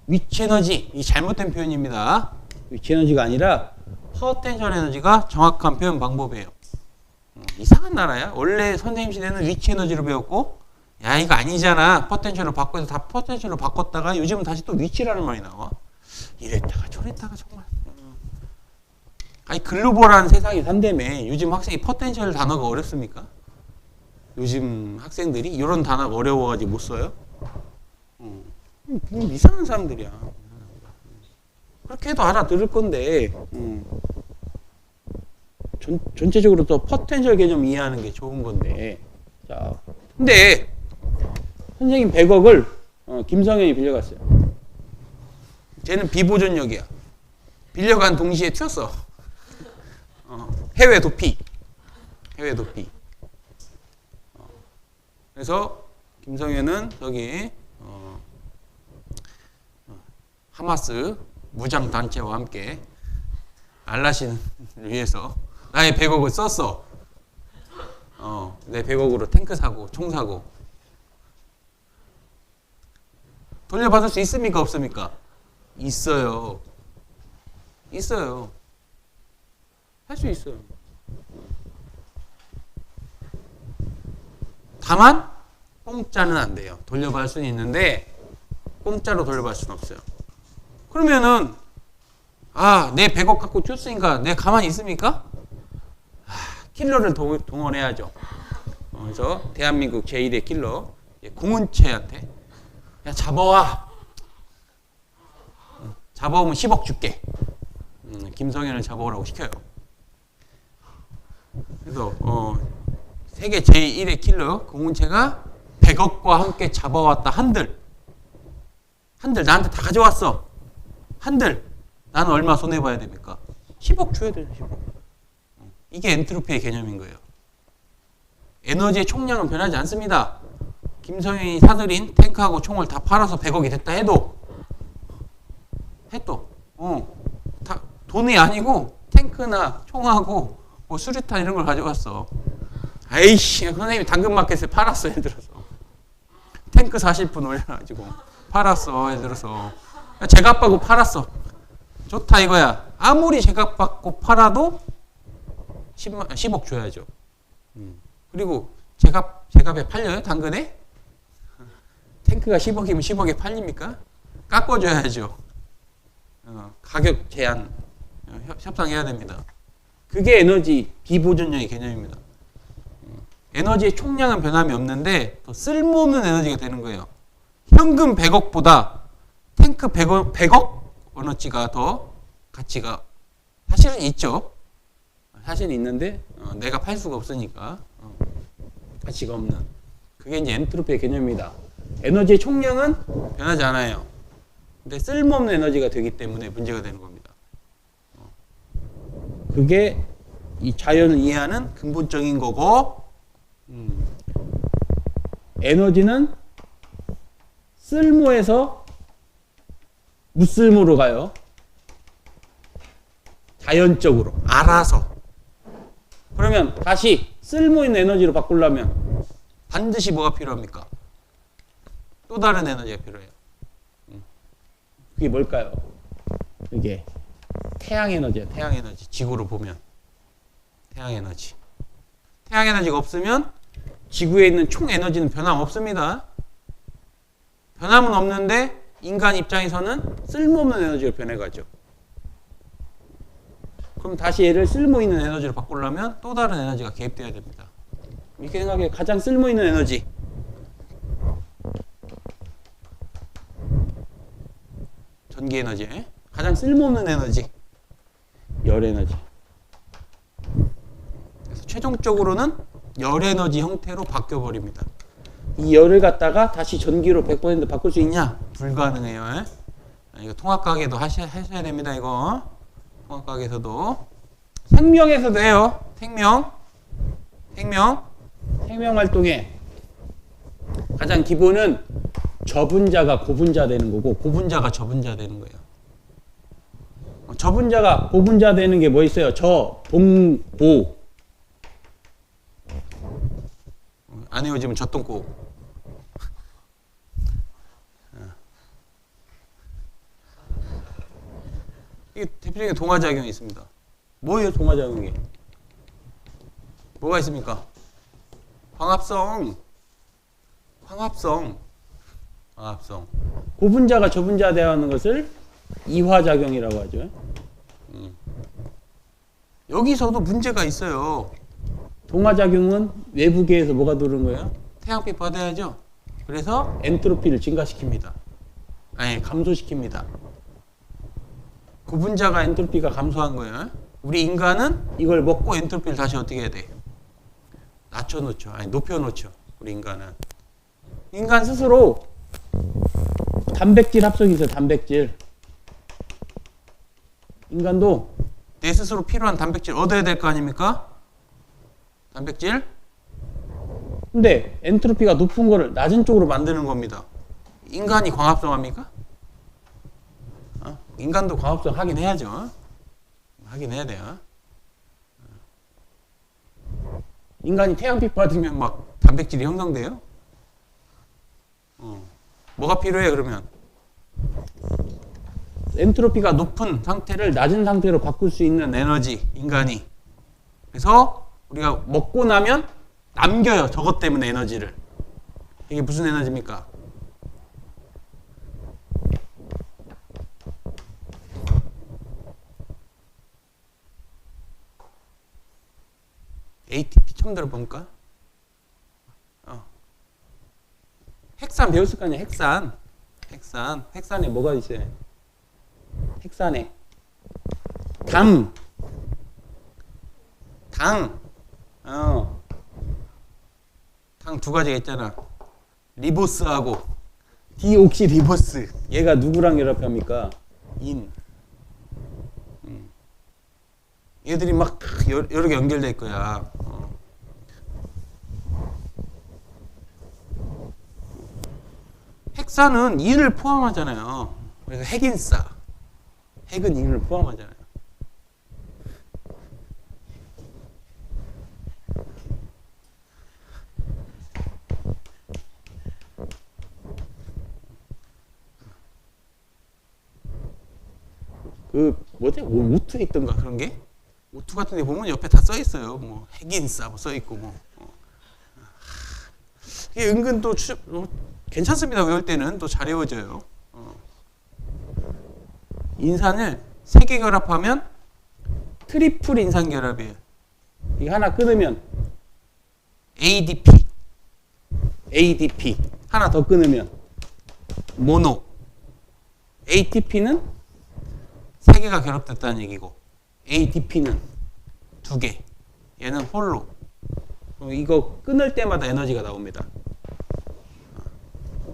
위치 에너지 이 잘못된 표현입니다. 위치 에너지가 아니라 포텐셜 에너지가 정확한 표현 방법이에요. 이상한 나라야. 원래 선생님 시대는 위치 에너지로 배웠고 야 이거 아니잖아. 포텐셜로 바꿔서 다 포텐셜로 바꿨다가 요즘은 다시 또 위치라는 말이 나와. 이랬다가 저랬다가 정말. 아니 글로벌한 세상이 산다며. 요즘 학생이 포텐셜 단어가 어렵습니까? 요즘 학생들이 이런 단어가 어려워가지고 못 써요? 이상한 사람들이야. 그렇게 해도 알아들을 건데 전체적으로 또 포텐셜 개념 이해하는 게 좋은 건데. 자, 근데 선생님 100억을 김성현이 빌려갔어요. 쟤는 비보존력이야. 빌려간 동시에 튀었어. 해외 도피. 해외 도피. 그래서 김성현은 저기 하마스 무장단체와 함께 알라신을 위해서 나의 100억을 썼어. 내 100억으로 탱크 사고 총 사고. 돌려받을 수 있습니까? 없습니까? 있어요. 있어요. 할 수 있어요. 다만 공짜는 안 돼요. 돌려받을 수는 있는데 공짜로 돌려받을 수는 없어요. 그러면은 내 100억 갖고 줬으니까 내가 가만히 있습니까? 킬러를 동원해야죠. 그래서 대한민국 제1의 킬러 공은채한테 야 잡아와. 잡아오면 10억 줄게. 김성현을 잡아오라고 시켜요. 그래서 세계 제1의 킬러 공은채가 100억과 함께 잡아왔다 한들 나한테 다 가져왔어. 한들 나는 얼마 손해봐야 됩니까? 10억 줘야 돼요. 10억. 이게 엔트로피의 개념인 거예요. 에너지의 총량은 변하지 않습니다. 김성현이 사들인 탱크하고 총을 다 팔아서 100억이 됐다 해도 다 돈이 아니고 탱크나 총하고 뭐 수류탄 이런 걸 가져갔어. 아이씨 선생님이 당근마켓에 팔았어. 예를 들어서 탱크 40분 올려가지고 팔았어. 예를 들어서 제값 받고 팔았어. 좋다 이거야. 아무리 제값 받고 팔아도 10억 줘야죠. 그리고 제값에 팔려요? 당근에? 탱크가 10억이면 10억에 팔립니까? 깎아줘야죠. 가격 제한 협상해야 됩니다. 그게 에너지 비보존력의 개념입니다. 에너지의 총량은 변함이 없는데 더 쓸모없는 에너지가 되는 거예요. 현금 100억보다 탱크 100억 에너지가 더 가치가 사실은 있죠. 사실은 있는데 내가 팔 수가 없으니까 가치가 없는. 그게 이제 엔트로피의 개념입니다. 에너지의 총량은 변하지 않아요. 근데 쓸모없는 에너지가 되기 때문에 문제가 되는 겁니다. 그게 이 자연을 이해하는 근본적인 거고, 에너지는 쓸모에서 무쓸모로 가요. 자연적으로 알아서. 그러면 다시 쓸모 있는 에너지로 바꾸려면 반드시 뭐가 필요합니까? 또 다른 에너지가 필요해요. 그게 뭘까요? 이게 태양 에너지예요. 태양 에너지. 지구로 보면 태양 에너지. 태양 에너지가 없으면 지구에 있는 총 에너지는 변함없습니다. 변함은 없는데 인간 입장에서는 쓸모없는 에너지로 변해가죠. 그럼 다시 얘를 쓸모있는 에너지로 바꾸려면 또 다른 에너지가 개입돼야 됩니다. 이렇게 생각해. 가장 쓸모있는 에너지. 전기 에너지. 가장 쓸모없는 에너지. 열 에너지. 그래서 최종적으로는 열 에너지 형태로 바뀌어 버립니다. 이 열을 갖다가 다시 전기로 100% 바꿀 수 있냐? 불가능해요. 이거 통합가계도 하셔야 됩니다. 이거 통합가계에서도 생명에서도 해요. 생명 활동에 가장 기본은 저분자가 고분자 되는 거고 고분자가 저분자 되는 거예요. 저분자가 고분자 되는 게 뭐 있어요? 저, 동, 보. 안 헤어지면 젖똥꼬. 이게 대표적인 동화작용이 있습니다. 뭐예요, 동화작용이? 뭐가 있습니까? 광합성. 고분자가 저분자 대하는 것을 이화작용이라고 하죠. 여기서도 문제가 있어요. 동화작용은 외부계에서 뭐가 들어오는 거예요? 태양빛 받아야죠. 그래서 엔트로피를 증가시킵니다. 아니, 감소시킵니다. 고분자가 엔트로피가 감소한 거예요. 우리 인간은 이걸 먹고 엔트로피를 다시 어떻게 해야 돼? 낮춰놓죠. 아니, 높여놓죠. 우리 인간은. 인간 스스로 단백질 합성이 있어요. 단백질. 인간도 내 스스로 필요한 단백질 얻어야 될 거 아닙니까? 단백질. 근데 엔트로피가 높은 거를 낮은 쪽으로 만드는 겁니다. 인간이 광합성합니까? 인간도 광합성 하긴 해야죠. 하긴 해야 돼요. 인간이 태양빛 받으면 막 단백질이 형성돼요? 뭐가 필요해 그러면? 엔트로피가 높은 상태를 낮은 상태로 바꿀 수 있는 에너지, 인간이. 그래서 우리가 먹고 나면 남겨요. 저것 때문에 에너지를. 이게 무슨 에너지입니까? ATP 처음 들어볼까? 핵산 배웠을 거 아니야. 핵산에 뭐가 있어요? 핵산에 당 두 가지가 있잖아. 리보스하고 디옥시리보스. 얘가 누구랑 결합합니까? 인. 얘들이 막 여러 개 연결될 거야. 핵산은 인을 포함하잖아요. 그래서 핵인싸. 핵은 인을 포함하잖아요. 뭐지? 오투에 있던가 그런 게? 오투 같은 데 보면 옆에 다 써 있어요. 뭐 핵인싸 뭐 써 있고 뭐. 이게 은근 또 괜찮습니다. 외울 때는 또 잘 외워져요. 인산을 3개 결합하면 트리플 인산 결합이에요. 이거 하나 끊으면 ADP 하나 더 끊으면 모노. ATP는 3개가 결합됐다는 얘기고 ADP는 2개. 얘는 홀로. 이거 끊을 때마다 에너지가 나옵니다.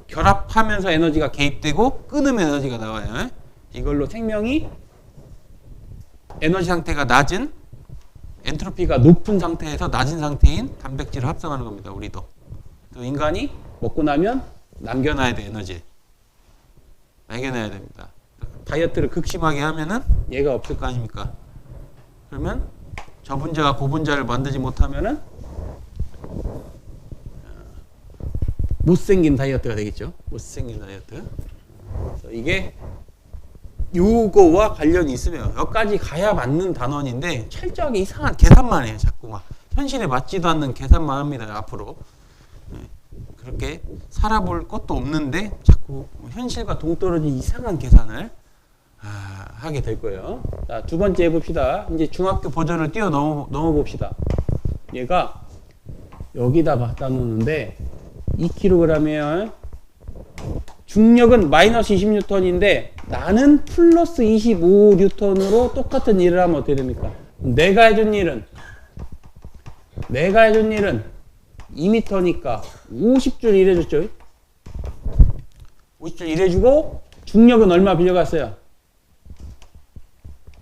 결합하면서 에너지가 개입되고 끊으면 에너지가 나와요. 이걸로 생명이 에너지 상태가 낮은 엔트로피가 높은 상태에서 낮은 상태인 단백질을 합성하는 겁니다. 우리도. 또 인간이 먹고 나면 남겨놔야 돼. 에너지 남겨놔야 됩니다. 다이어트를 극심하게 하면은 얘가 없을 거 아닙니까? 그러면 저분자가 고분자를 만들지 못하면은 못생긴 다이어트가 되겠죠. 못생긴 다이어트. 그래서 이게 요거와 관련이 있으면 여기까지 가야 맞는 단원인데 철저하게 이상한 계산만 해요. 자꾸 막 현실에 맞지도 않는 계산만 합니다. 앞으로. 그렇게 살아볼 것도 없는데 자꾸 현실과 동떨어진 이상한 계산을 하게 될 거예요. 자, 두 번째 해봅시다. 이제 중학교 버전을 뛰어 넘어 봅시다. 얘가 여기다 갖다 놓는데 2kg이에요. 중력은 마이너스 20N인데 나는 플러스 25뉴턴으로 똑같은 일을 하면 어떻게 됩니까? 내가 해준 일은 2m니까 50줄 일해줬죠. 50줄 일해주고 중력은 얼마 빌려갔어요?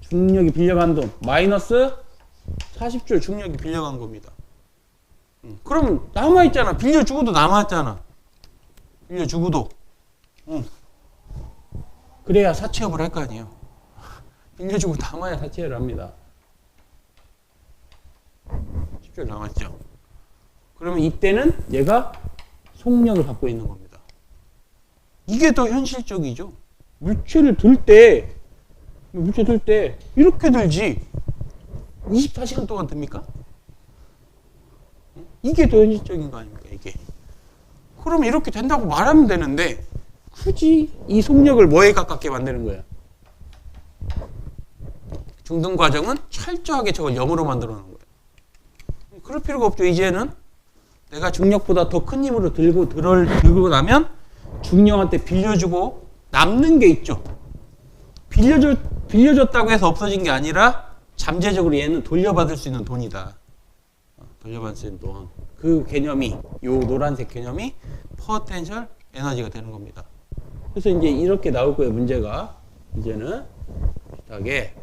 중력이 빌려간 돈 마이너스 40줄 중력이 빌려간 겁니다. 그러면 남아있잖아. 빌려주고도 남아있잖아. 빌려주고도. 그래야 사채업을 할 거 아니에요. 빌려주고 남아야 사채업을 합니다. 10줄 남았죠. 그러면 이때는 얘가 속력을 받고 있는 겁니다. 이게 더 현실적이죠. 물체를 들 때 이렇게 들지 24시간 동안 듭니까? 이게 더 현실적인 거 아닙니까? 이게. 그러면 이렇게 된다고 말하면 되는데 굳이 이 속력을 뭐에 가깝게 만드는 거야? 중등 과정은 철저하게 저걸 0으로 만들어 놓은 거예요. 그럴 필요가 없죠. 이제는 내가 중력보다 더 큰 힘으로 들고 나면 중력한테 빌려주고 남는 게 있죠. 빌려줬다고 해서 없어진 게 아니라 잠재적으로 얘는 돌려받을 수 있는 돈이다. 돌려받을 수 있는 돈. 그 개념이, 요 노란색 개념이 포텐셜 에너지가 되는 겁니다. 그래서 이제 이렇게 나올 거예요, 문제가. 이제는 비슷하게.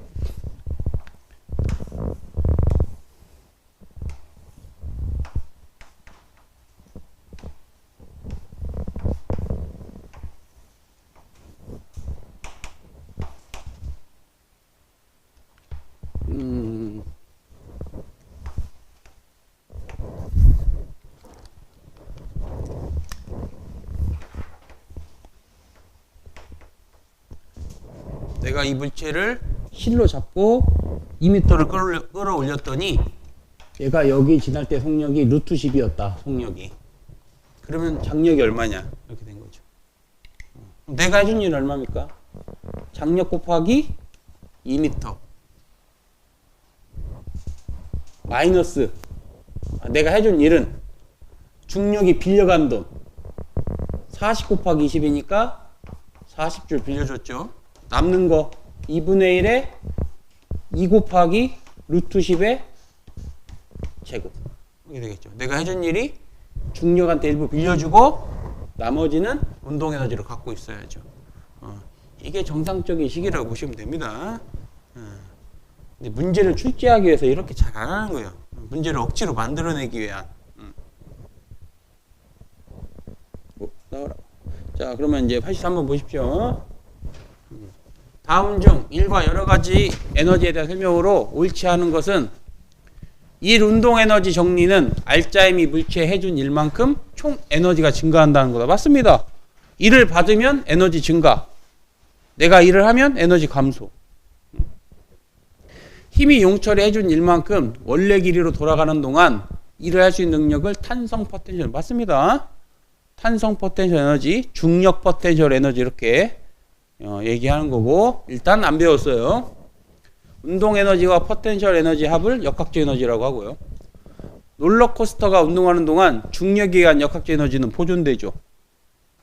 내가 이 물체를 실로 잡고 2m를 끌어올렸더니 얘가 여기 지날 때 속력이 루트 10이었다. 속력이. 그러면 장력이 얼마냐? 이렇게 된 거죠. 내가 해준 일은 얼마입니까? 장력 곱하기 2m 마이너스 내가 해준 일은 중력이 빌려간 돈 40 곱하기 20이니까 40줄 빌려줬죠. 남는 거 2분의 1에 2 곱하기 루트 10의 제곱. 이렇게 되겠죠. 내가 해준 일이 중력한테 일부 빌려주고 나머지는 운동에너지를 갖고 있어야죠. 이게 정상적인 식이라고 보시면 됩니다. 근데 문제를 출제하기 위해서 이렇게 잘 안 하는 거예요. 문제를 억지로 만들어내기 위한. 나와라. 자, 그러면 이제 83번 보십시오. 다음 중 일과 여러 가지 에너지에 대한 설명으로 옳지 않은 것은 일 운동 에너지 정리는 알짜임이 물체에 해준 일만큼 총 에너지가 증가한다는 거다. 맞습니다. 일을 받으면 에너지 증가. 내가 일을 하면 에너지 감소. 힘이 용철에 해준 일만큼 원래 길이로 돌아가는 동안 일을 할 수 있는 능력을 탄성 포텐셜. 맞습니다. 탄성 포텐셜 에너지, 중력 포텐셜 에너지 이렇게 얘기하는 거고 일단 안 배웠어요. 운동 에너지와 포텐셜 에너지 합을 역학적 에너지라고 하고요. 롤러코스터가 운동하는 동안 중력에 의한 역학적 에너지는 보존되죠.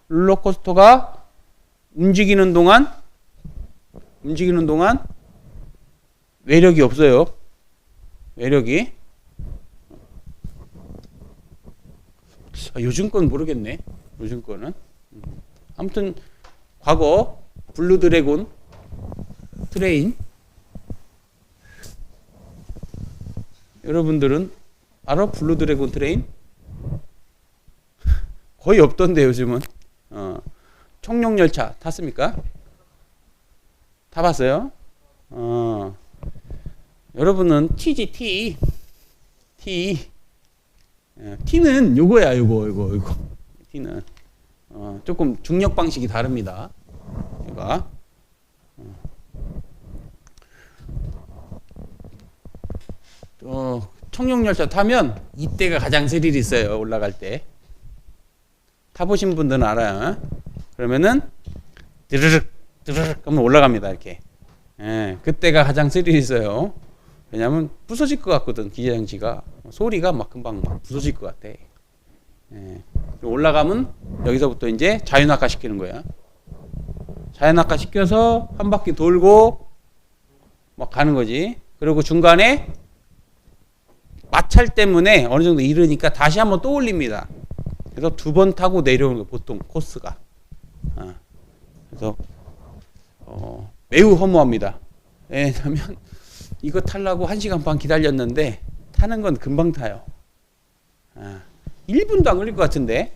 롤러코스터가 움직이는 동안 외력이 없어요. 외력이. 요즘 건 모르겠네. 요즘 거는. 아무튼 과거 블루 드래곤 트레인 여러분들은 알아? 블루 드래곤 트레인? 거의 없던데 요즘은. 청룡열차 탔습니까? 타봤어요? 여러분은 T지 T. T는 요거야 요거. T는 조금 중력 방식이 다릅니다. 얘가 청룡열차 타면 이때가 가장 스릴이 있어요. 올라갈 때 타보신 분들은 알아요. 그러면은 드르륵 하면 올라갑니다. 이렇게. 그때가 가장 스릴이 있어요. 왜냐면 부서질 것 같거든. 기계장치가 소리가 막 금방 막 부서질 것 같아. 올라가면 여기서부터 이제 자유낙하 시키는 거야. 자연낙하 시켜서 한 바퀴 돌고 막 가는 거지. 그리고 중간에 마찰 때문에 어느 정도 이르니까 다시 한번 또 올립니다. 그래서 두 번 타고 내려오는 거 보통 코스가. 그래서 매우 허무합니다. 왜냐면 이거 타려고 1시간 반 기다렸는데 타는 건 금방 타요. 1분도 안 걸릴 것 같은데.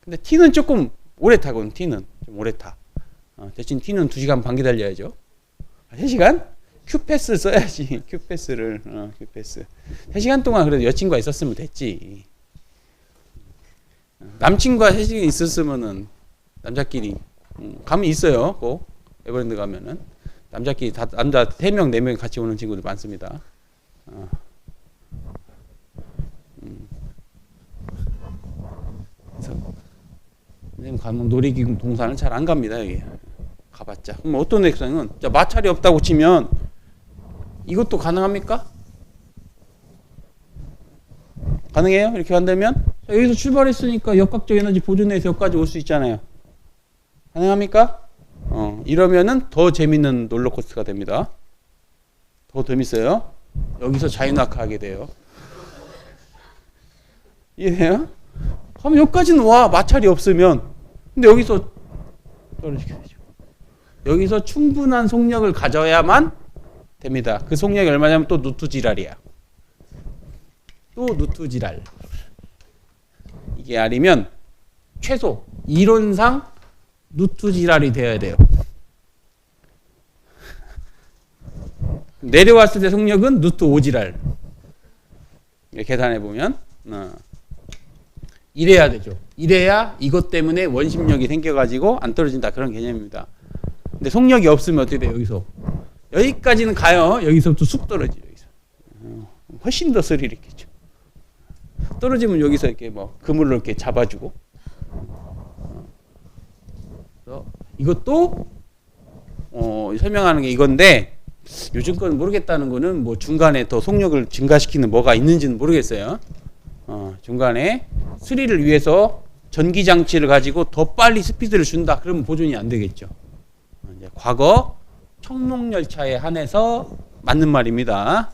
근데 T는 조금 오래 타거든. T는 좀 오래 타. 대신 T는 2시간 반 기다려야죠. 3시간? Q패스 써야지. Q패스를. Q패스. 3시간 동안 그래도 여친과 있었으면 됐지. 남친과 3시간 있었으면은 남자끼리 가면 있어요. 꼭 에버랜드 가면은 남자끼리 다 남자 3명 4명 같이 오는 친구들 많습니다. 그래서 선생님 가면 놀이기구 동산을 잘 안 갑니다. 여기 가봤자. 그럼 어떤 액션은 마찰이 없다고 치면 이것도 가능합니까? 가능해요? 이렇게 한다면 여기서 출발했으니까 역학적 에너지 보존해서 여기까지 올 수 있잖아요. 가능합니까? 이러면은 더 재밌는 롤러코스터가 됩니다. 더 재밌어요. 여기서 자유낙하하게 돼요. 이해해요? 그럼 여기까지는 와, 마찰이 없으면. 근데 여기서 떨어지게 되죠. 여기서 충분한 속력을 가져야만 됩니다. 그 속력이 얼마냐면 또 누투지랄이야. 또 누투지랄. 이게 아니면 최소 이론상 누투지랄이 되어야 돼요. 내려왔을 때 속력은 누투 오지랄. 계산해 보면 이래야 되죠. 이래야 이것 때문에 원심력이 생겨가지고 안 떨어진다, 그런 개념입니다. 근데 속력이 없으면 어떻게 돼요? 여기까지는 가요. 여기서부터 쑥 떨어지죠. 여기서. 훨씬 더 스릴 있겠죠. 떨어지면 여기서 이렇게 뭐 그물로 이렇게 잡아주고. 이것도 설명하는 게 이건데, 요즘 건 모르겠다는 거는 뭐 중간에 더 속력을 증가시키는 뭐가 있는지는 모르겠어요. 중간에 스릴을 위해서 전기 장치를 가지고 더 빨리 스피드를 준다. 그러면 보존이 안 되겠죠. 이제 과거 청룡열차에 한해서 맞는 말입니다.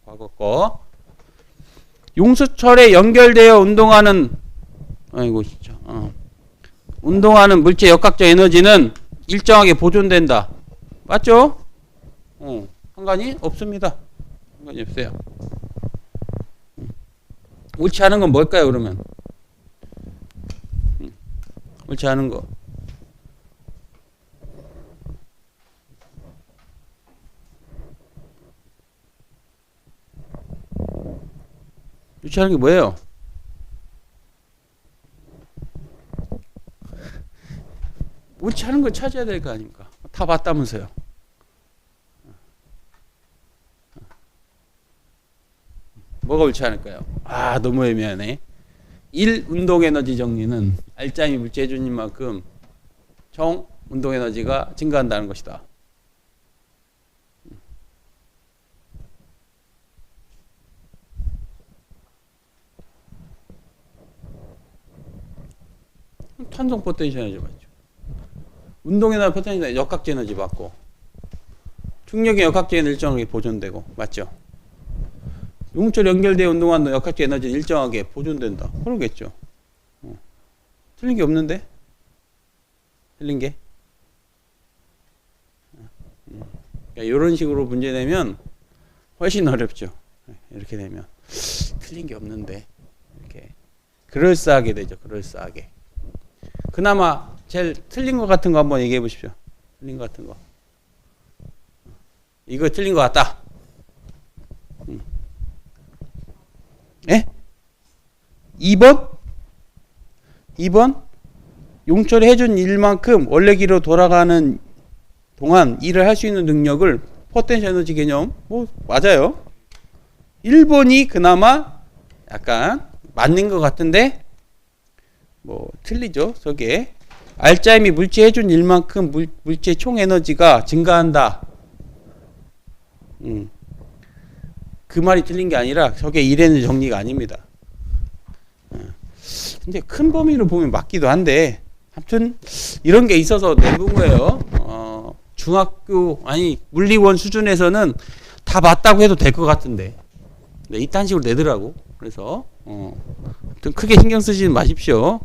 과거 거. 용수철에 연결되어 운동하는 운동하는 물체 역학적 에너지는 일정하게 보존된다. 맞죠? 상관이 없습니다. 상관이 없어요. 옳지 않은 건 뭘까요, 그러면? 옳지 않은 거. 옳지 않은 게 뭐예요? 옳지 않은 걸 찾아야 될 거 아닙니까? 다 봤다면서요. 뭐가 옳지 않을까요? 너무 애매하네. 1. 운동에너지 정리는 알짜미 물질 해주는 만큼 총 운동에너지가 증가한다는 것이다. 탄성 포텐셜 에너지 맞죠? 운동에너지 포텐셜 역학적 에너지 받고, 충력의 역학적 에너지 일정하게 보존되고, 맞죠? 용철 연결되어 운동하는 역학적 에너지는 일정하게 보존된다. 그러겠죠. 틀린 게 없는데? 틀린 게? 그러니까 이런 식으로 문제 내면 훨씬 어렵죠. 이렇게 되면 틀린 게 없는데, 이렇게 그럴싸하게 되죠. 그럴싸하게. 그나마 제일 틀린 것 같은 거 한번 얘기해 보십시오. 틀린 것 같은 거. 이거 틀린 것 같다. 예? 2번? 2번? 용철이 해준 일만큼 원래 길로 돌아가는 동안 일을 할 수 있는 능력을 포텐셜 에너지 개념, 맞아요. 1번이 그나마 약간 맞는 것 같은데, 틀리죠. 저게 알짜임이 물체 해준 일만큼 물체 총 에너지가 증가한다. 그 말이 틀린 게 아니라 저게 일에는 정리가 아닙니다. 근데 큰 범위로 보면 맞기도 한데, 아무튼 이런 게 있어서 내본 거예요. 중학교 아니 물리원 수준에서는 다 맞다고 해도 될 것 같은데 이딴 식으로 내더라고. 그래서 아무튼 크게 신경 쓰지는 마십시오.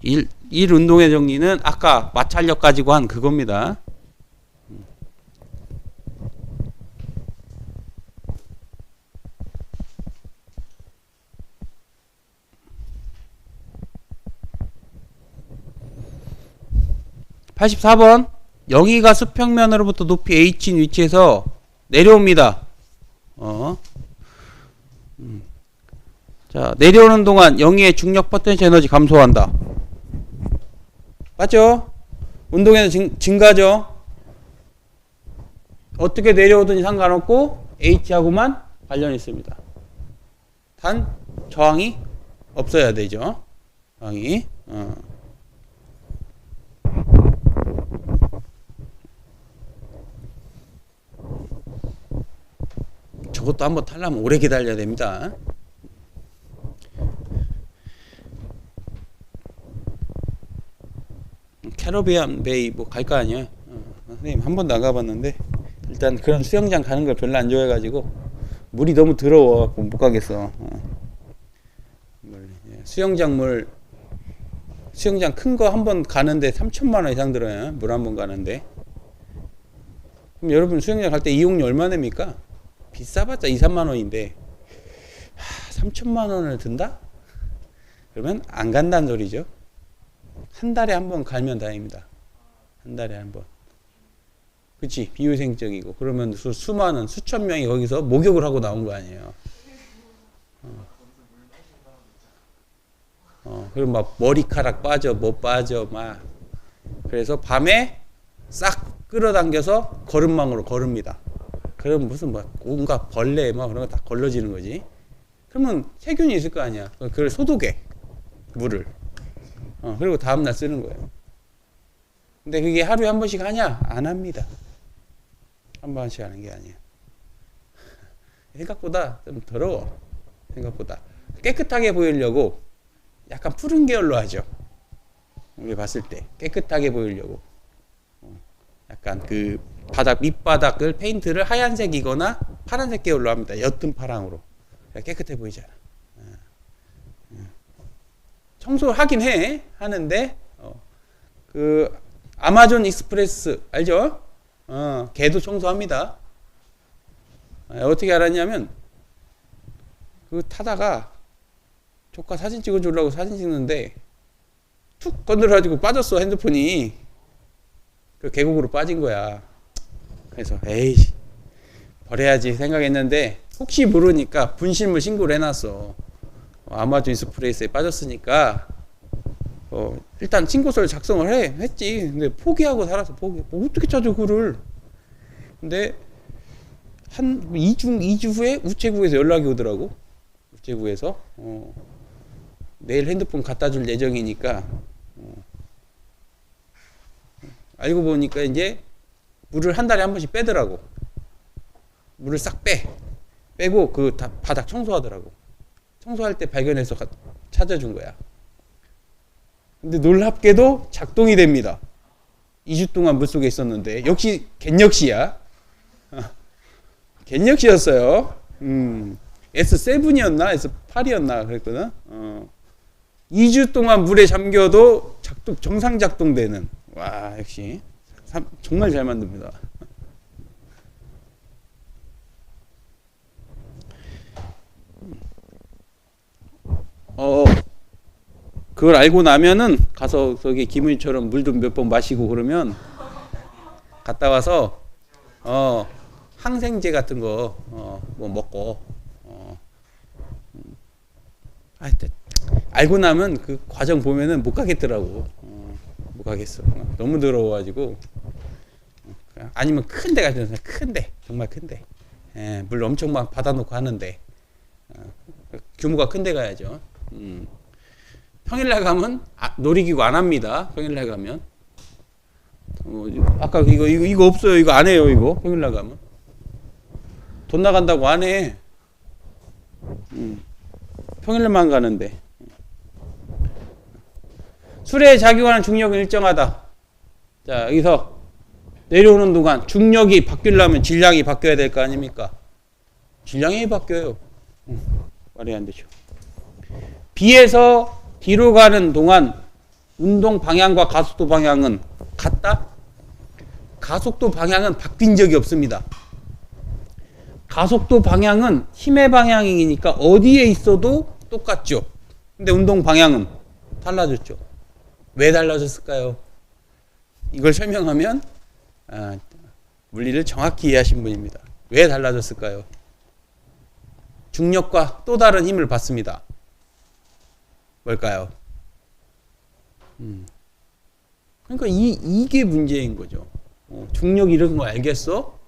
일 운동의 정리는 아까 마찰력 가지고 한 그겁니다. (84번) 영희가 수평면으로부터 높이 h인 위치에서 내려옵니다. 자, 내려오는 동안 영희의 중력 포텐셜 에너지 감소한다. 맞죠? 운동에는 증가죠. 어떻게 내려오든지 상관없고 H하고만 관련이 있습니다. 단 저항이 없어야 되죠. 저항이. 저것도 한번 타려면 오래 기다려야 됩니다. 캐러비안 베이 뭐 갈 거 아니야. 선생님 한 번도 안 가봤는데 일단 그런 수영장 가는 걸 별로 안 좋아해가지고 물이 너무 더러워 못 가겠어. 수영장 큰 거 한 번 가는데 3천만 원 이상 들어요. 물 한 번 가는데. 그럼 여러분 수영장 갈 때 이용료 얼마 냅니까? 비싸봤자 2, 3만 원인데 3천만 원을 든다? 그러면 안 간다는 소리죠. 한 달에 한 번 갈면 다행입니다. 한 달에 한 번. 그치? 비위생적이고. 그러면 수많은, 수천 명이 거기서 목욕을 하고 나온 거 아니에요. 그럼 막 머리카락 빠져, 뭐 빠져, 막. 그래서 밤에 싹 끌어당겨서 거름망으로 거릅니다. 그럼 무슨 막 온갖 벌레 막 그런 거 다 걸러지는 거지. 그러면 세균이 있을 거 아니야. 그걸 소독해. 물을. 그리고 다음날 쓰는 거예요. 근데 그게 하루에 한 번씩 하냐? 안 합니다. 한 번씩 하는 게 아니에요. 생각보다 좀 더러워. 생각보다. 깨끗하게 보이려고 약간 푸른 계열로 하죠. 우리 봤을 때. 깨끗하게 보이려고. 약간 그 밑바닥을 페인트를 하얀색이거나 파란색 계열로 합니다. 옅은 파랑으로. 깨끗해 보이잖아. 청소를 하긴 하는데, 그, 아마존 익스프레스, 알죠? 걔도 청소합니다. 어떻게 알았냐면, 그 타다가, 조카 사진 찍어주려고 사진 찍는데, 툭 건드려가지고 빠졌어, 핸드폰이. 그 계곡으로 빠진 거야. 그래서, 에이, 버려야지 생각했는데, 혹시 모르니까 분실물 신고를 해놨어. 아마존 익스프레스에 빠졌으니까 일단 신고서를 작성을 했지. 근데 포기하고 살았어. 어떻게 찾아 그를. 근데 한 2주 후에 우체국에서 연락이 오더라고. 우체국에서 내일 핸드폰 갖다 줄 예정이니까 알고 보니까 이제 물을 한 달에 한 번씩 빼더라고. 물을 싹 빼고 그 바닥 청소하더라고. 청소할 때 발견해서 찾아준 거야. 근데 놀랍게도 작동이 됩니다. 2주 동안 물속에 있었는데 역시 겐역시야. 겐역시였어요. S7이었나 S8이었나 그랬거든. 2주 동안 물에 잠겨도 정상 작동되는. 와 역시 정말 잘 만듭니다. 그걸 알고 나면은 가서 저기 김은희처럼 물도 몇 번 마시고 그러면 갔다 와서 항생제 같은 거 뭐 먹고 하여튼 알고 나면 그 과정 보면은 못 가겠더라고. 못 가겠어. 너무 더러워가지고. 아니면 큰 데 가서 큰 데 정말 큰 데. 물 엄청 막 받아놓고 하는데 규모가 큰 데 가야죠. 평일날 가면 놀이기구 안 합니다. 평일날 가면 아까 이거 없어요. 이거 안 해요. 이거 평일날 가면 돈 나간다고 안 해. 평일날만 가는데 술에 작용하는 중력은 일정하다. 자, 여기서 내려오는 동안 중력이 바뀌려면 질량이 바뀌어야 될 거 아닙니까? 질량이 바뀌어요. 말이 안 되죠. B에서 D로 가는 동안 운동 방향과 가속도 방향은 같다? 가속도 방향은 바뀐 적이 없습니다. 가속도 방향은 힘의 방향이니까 어디에 있어도 똑같죠. 근데 운동 방향은 달라졌죠. 왜 달라졌을까요? 이걸 설명하면 물리를 정확히 이해하신 분입니다. 왜 달라졌을까요? 중력과 또 다른 힘을 받습니다. 뭘까요? 그러니까 이게 문제인 거죠. 중력 이런 거 알겠어?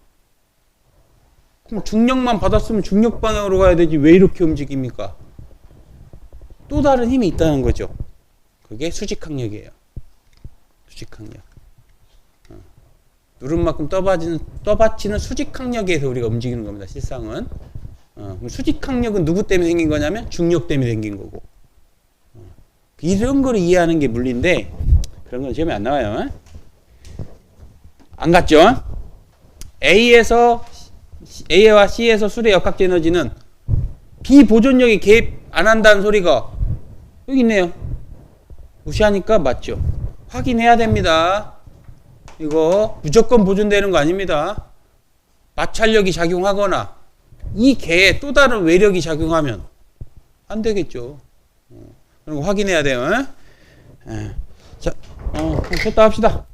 그럼 중력만 받았으면 중력 방향으로 가야 되지 왜 이렇게 움직입니까? 또 다른 힘이 있다는 거죠. 그게 수직항력이에요. 수직항력. 누름만큼 떠받치는 수직항력에 의해서 우리가 움직이는 겁니다. 실상은. 수직항력은 누구 때문에 생긴 거냐면 중력 때문에 생긴 거고. 이런 거를 이해하는 게 물리인데 그런 건 시험에 안 나와요. 안 갔죠? A와 C에서 술의 역학적 에너지는 비보존력이 개입 안 한다는 소리가 여기 있네요. 무시하니까 맞죠? 확인해야 됩니다. 이거 무조건 보존되는 거 아닙니다. 마찰력이 작용하거나 이 개에 또 다른 외력이 작용하면 안 되겠죠. 그런 거 확인해야 돼요. 자, 됐다 합시다.